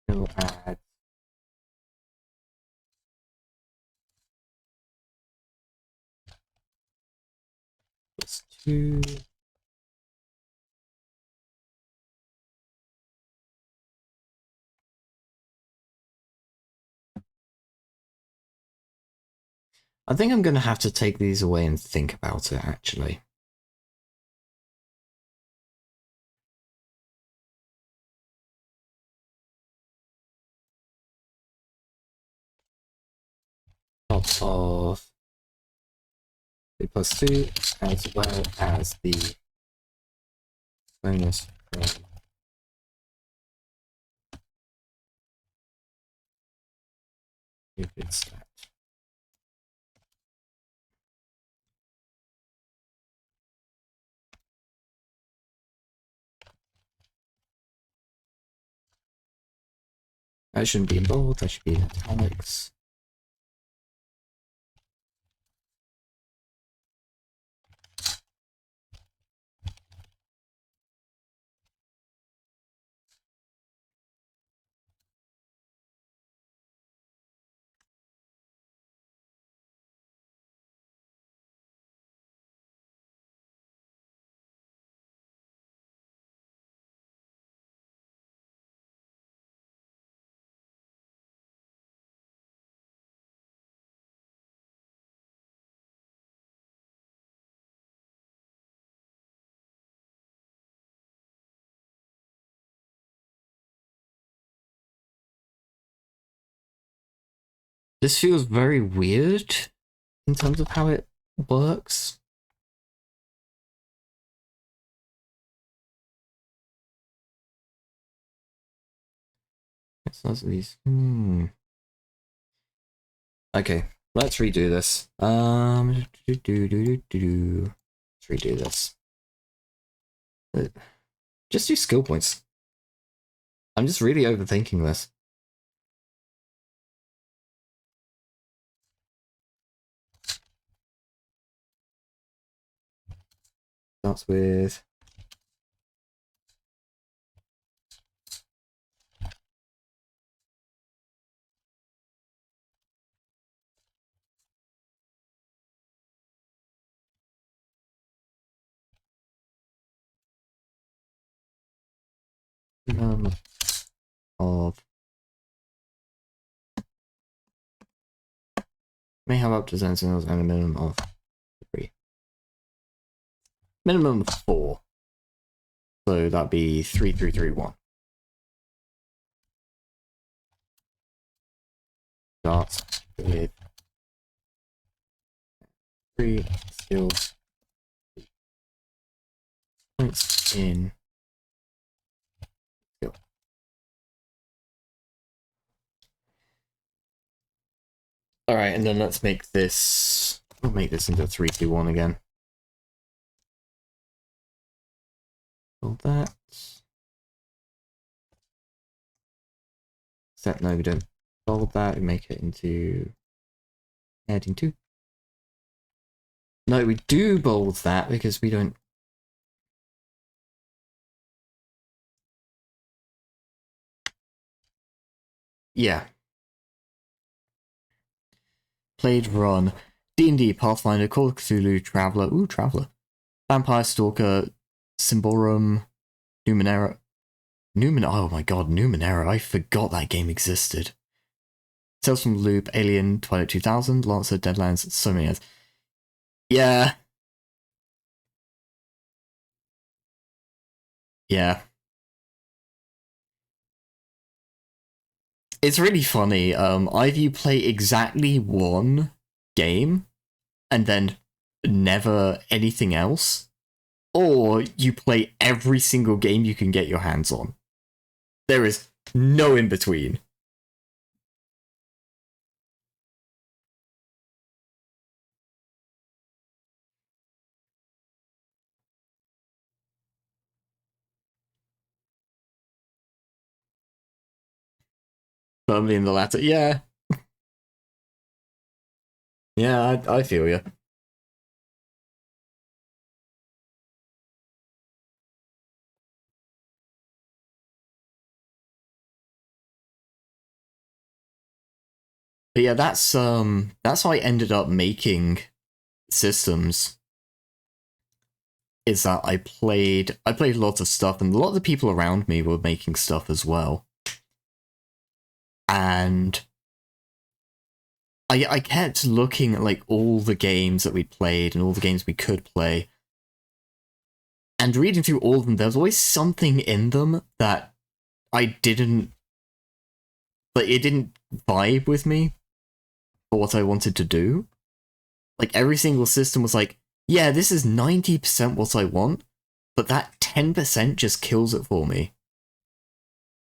Speaker 1: We'll add +2. I think I'm going to have to take these away and think about it, actually. Top of the +2, as well as the bonus from stupid stat. That shouldn't be in bold, that should be in italics. This feels very weird in terms of how it works. It's not these. Okay, let's redo this. Let's redo this. Just do skill points. I'm just really overthinking this. Starts with of may have up to 10 signals and a minimum of 3. Minimum of 4. So that'd be 3, 3, 3, 1. Starts with 3 skills points in skill. Alright, and then let's make this. We'll make this into 3, 2, 1 again. All that. Except no, we don't bold that, we make it into heading 2. No, we do bold that because we don't. Yeah. Played Run. D&D, Pathfinder, Call of Cthulhu, Traveller. Ooh, Traveller. Vampire Stalker, Symborum, Numenera. Oh my god, Numenera. I forgot that game existed. Tales from the Loop, Alien, Twilight 2000, Lancer, Deadlands, so many others. Yeah. Yeah. It's really funny. Either you play exactly one game and then never anything else, or you play every single game you can get your hands on. There is no in between. Firmly in the latter. Yeah. Yeah, I feel you. But yeah, that's how I ended up making systems. Is that I played lots of stuff, and a lot of the people around me were making stuff as well. And I kept looking at like all the games that we played and all the games we could play, and reading through all of them, there was always something in them that I didn't, like, it didn't vibe with me for what I wanted to do. Like, every single system was like, yeah, this is 90% what I want, but that 10% just kills it for me.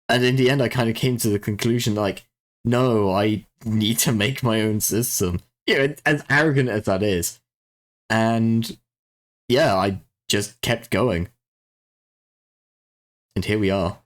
Speaker 1: And in the end, I kind of came to the conclusion, like, no, I need to make my own system. Yeah, as arrogant as that is. And yeah, I just kept going. And here we are.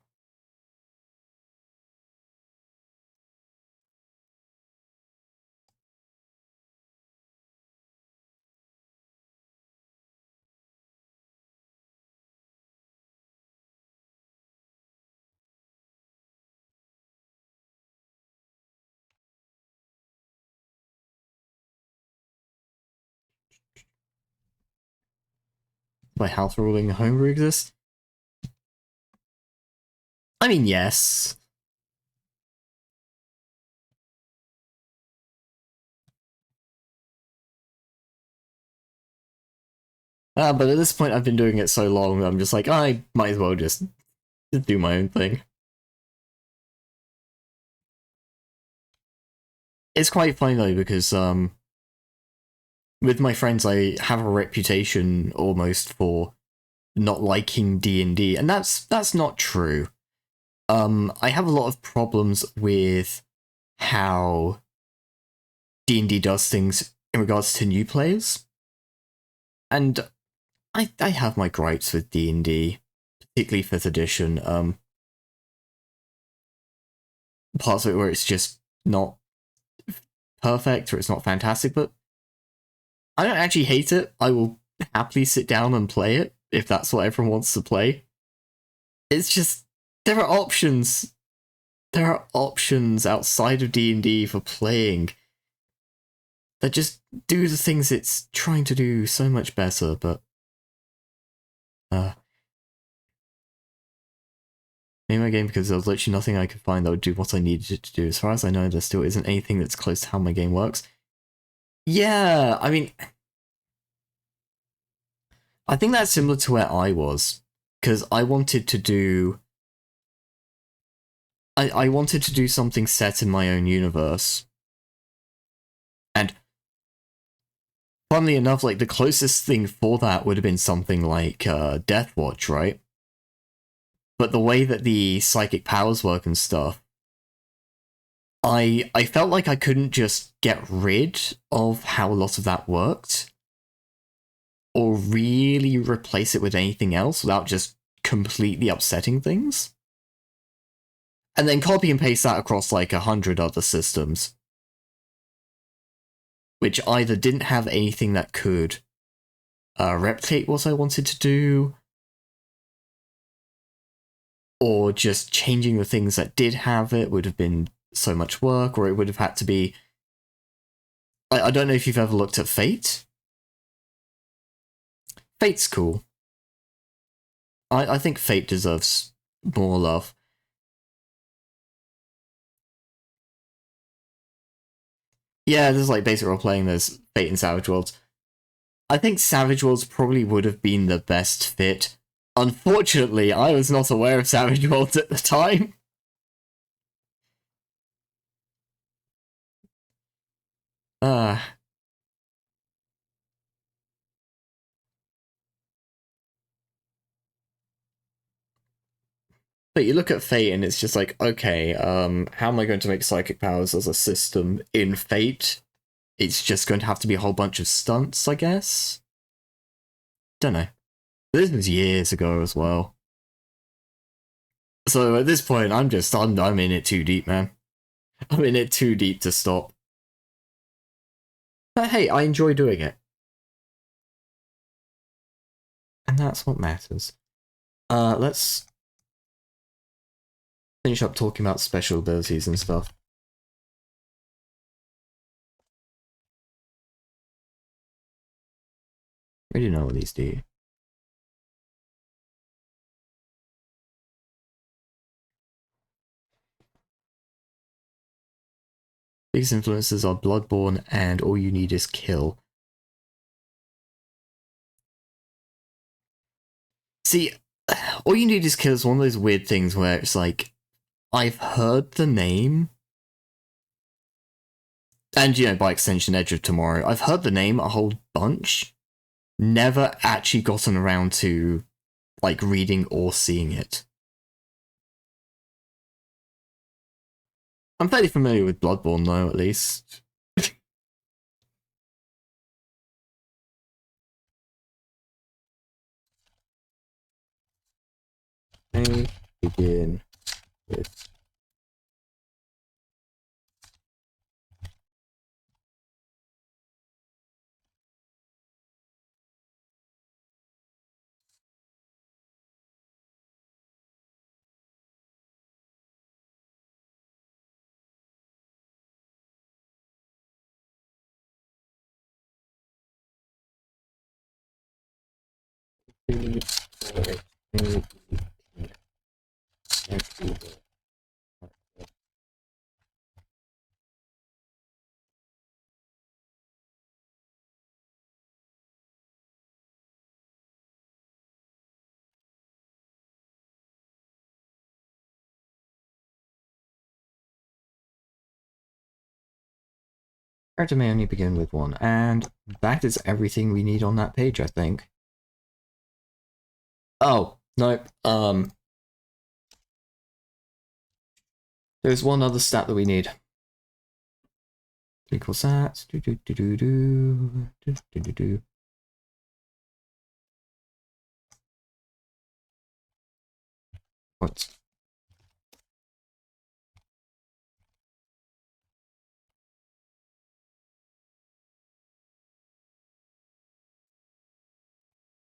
Speaker 1: My house ruling homebrew exists? I mean, yes. But at this point, I've been doing it so long, I'm just like, I might as well just do my own thing. it's quite funny though because with my friends I have a reputation almost for not liking D&D, and that's not true. I have a lot of problems with how D&D does things in regards to new players, and I have my gripes with D&D, particularly 5th edition. Parts of it where it's just not perfect or it's not fantastic, but I don't actually hate it. I will happily sit down and play it if that's what everyone wants to play. It's just there are options. There are options outside of D&D for playing that just do the things it's trying to do so much better, but name my game because there was literally nothing I could find that would do what I needed it to do. As far as I know, there still isn't anything that's close to how my game works. Yeah, I mean, I think that's similar to where I was, because I wanted to do... I wanted to do something set in my own universe. And funnily enough, like, the closest thing for that would have been something like Deathwatch, right? But the way that the psychic powers work and stuff, I felt like I couldn't just get rid of how a lot of that worked, or really replace it with anything else without just completely upsetting things. And then copy and paste that across like 100 other systems, which either didn't have anything that could replicate what I wanted to do, or just changing the things that did have it would have been so much work, or it would have had to be... I don't know if you've ever looked at Fate. Fate's cool. I think Fate deserves more love. Yeah, there's like basic role playing, there's Fate and Savage Worlds. I think Savage Worlds probably would have been the best fit. Unfortunately, I was not aware of Savage Worlds at the time. Uh, but you look at Fate and it's just like, okay, how am I going to make psychic powers as a system in Fate? It's just going to have to be a whole bunch of stunts, I guess? Don't know. This was years ago as well. So at this point, I'm in it too deep, man. I'm in it too deep to stop. But hey, I enjoy doing it. And that's what matters. Let's finish up talking about special abilities and stuff. I do know what these do. Biggest influences are Bloodborne and All You Need Is Kill. See, All You Need Is Kill is one of those weird things where it's like, I've heard the name, and you know, by extension, Edge of Tomorrow, I've heard the name a whole bunch, never actually gotten around to like reading or seeing it. I'm fairly familiar with Bloodborne though, at least. I begin with Character may only begin with one, and that is everything we need on that page, I think. Oh, no, there's one other stat that we need. Equals that. What?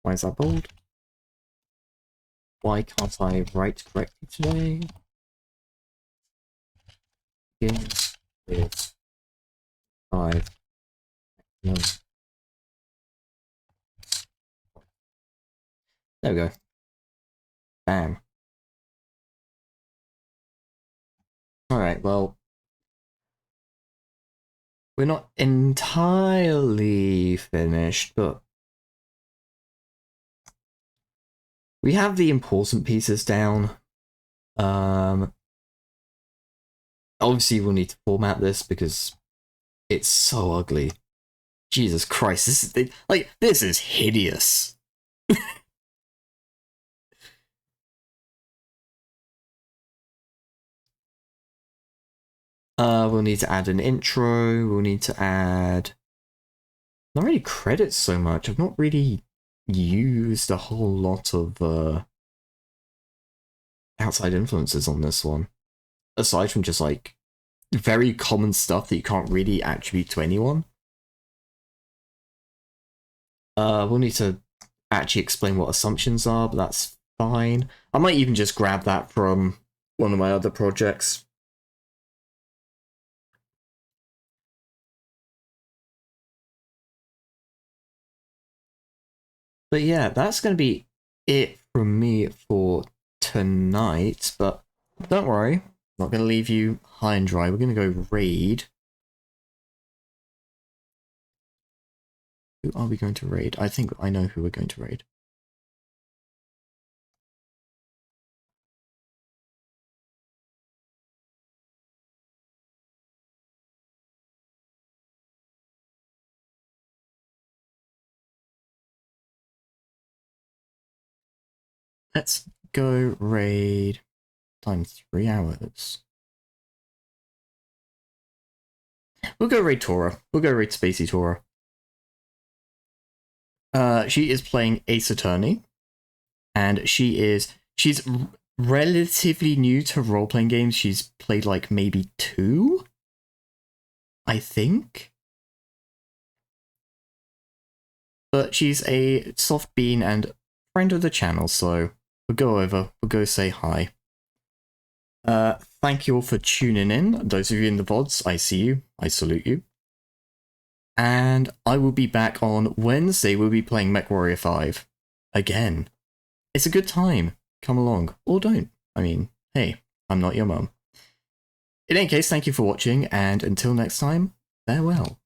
Speaker 1: Why is that bold? Why can't I write correctly today? Begin with 5. No. There we go. Bam. Alright, well, we're not entirely finished, but we have the important pieces down. Obviously we'll need to format this because it's so ugly. Jesus Christ, this is like, this is hideous. We'll need to add an intro. We'll need to add not really credits so much. I've not really used a whole lot of outside influences on this one, aside from just like very common stuff that you can't really attribute to anyone. We'll need to actually explain what assumptions are, but that's fine. I might even just grab that from one of my other projects. But yeah, that's going to be it from me for tonight. But don't worry, I'm not going to leave you high and dry. We're going to go raid. Who are we going to raid? I think I know who we're going to raid. Let's go raid times 3 hours. We'll go raid Tora. We'll go raid Spacey Tora. She is playing Ace Attorney, and she's relatively new to role-playing games. She's played like maybe 2, I think. But she's a soft bean and friend of the channel, so we'll go over, we'll go say hi. Thank you all for tuning in. Those of you in the VODs, I see you, I salute you. And I will be back on Wednesday. We'll be playing MechWarrior 5 again. It's a good time. Come along. Or don't. I mean, hey, I'm not your mum. In any case, thank you for watching, and until next time, farewell.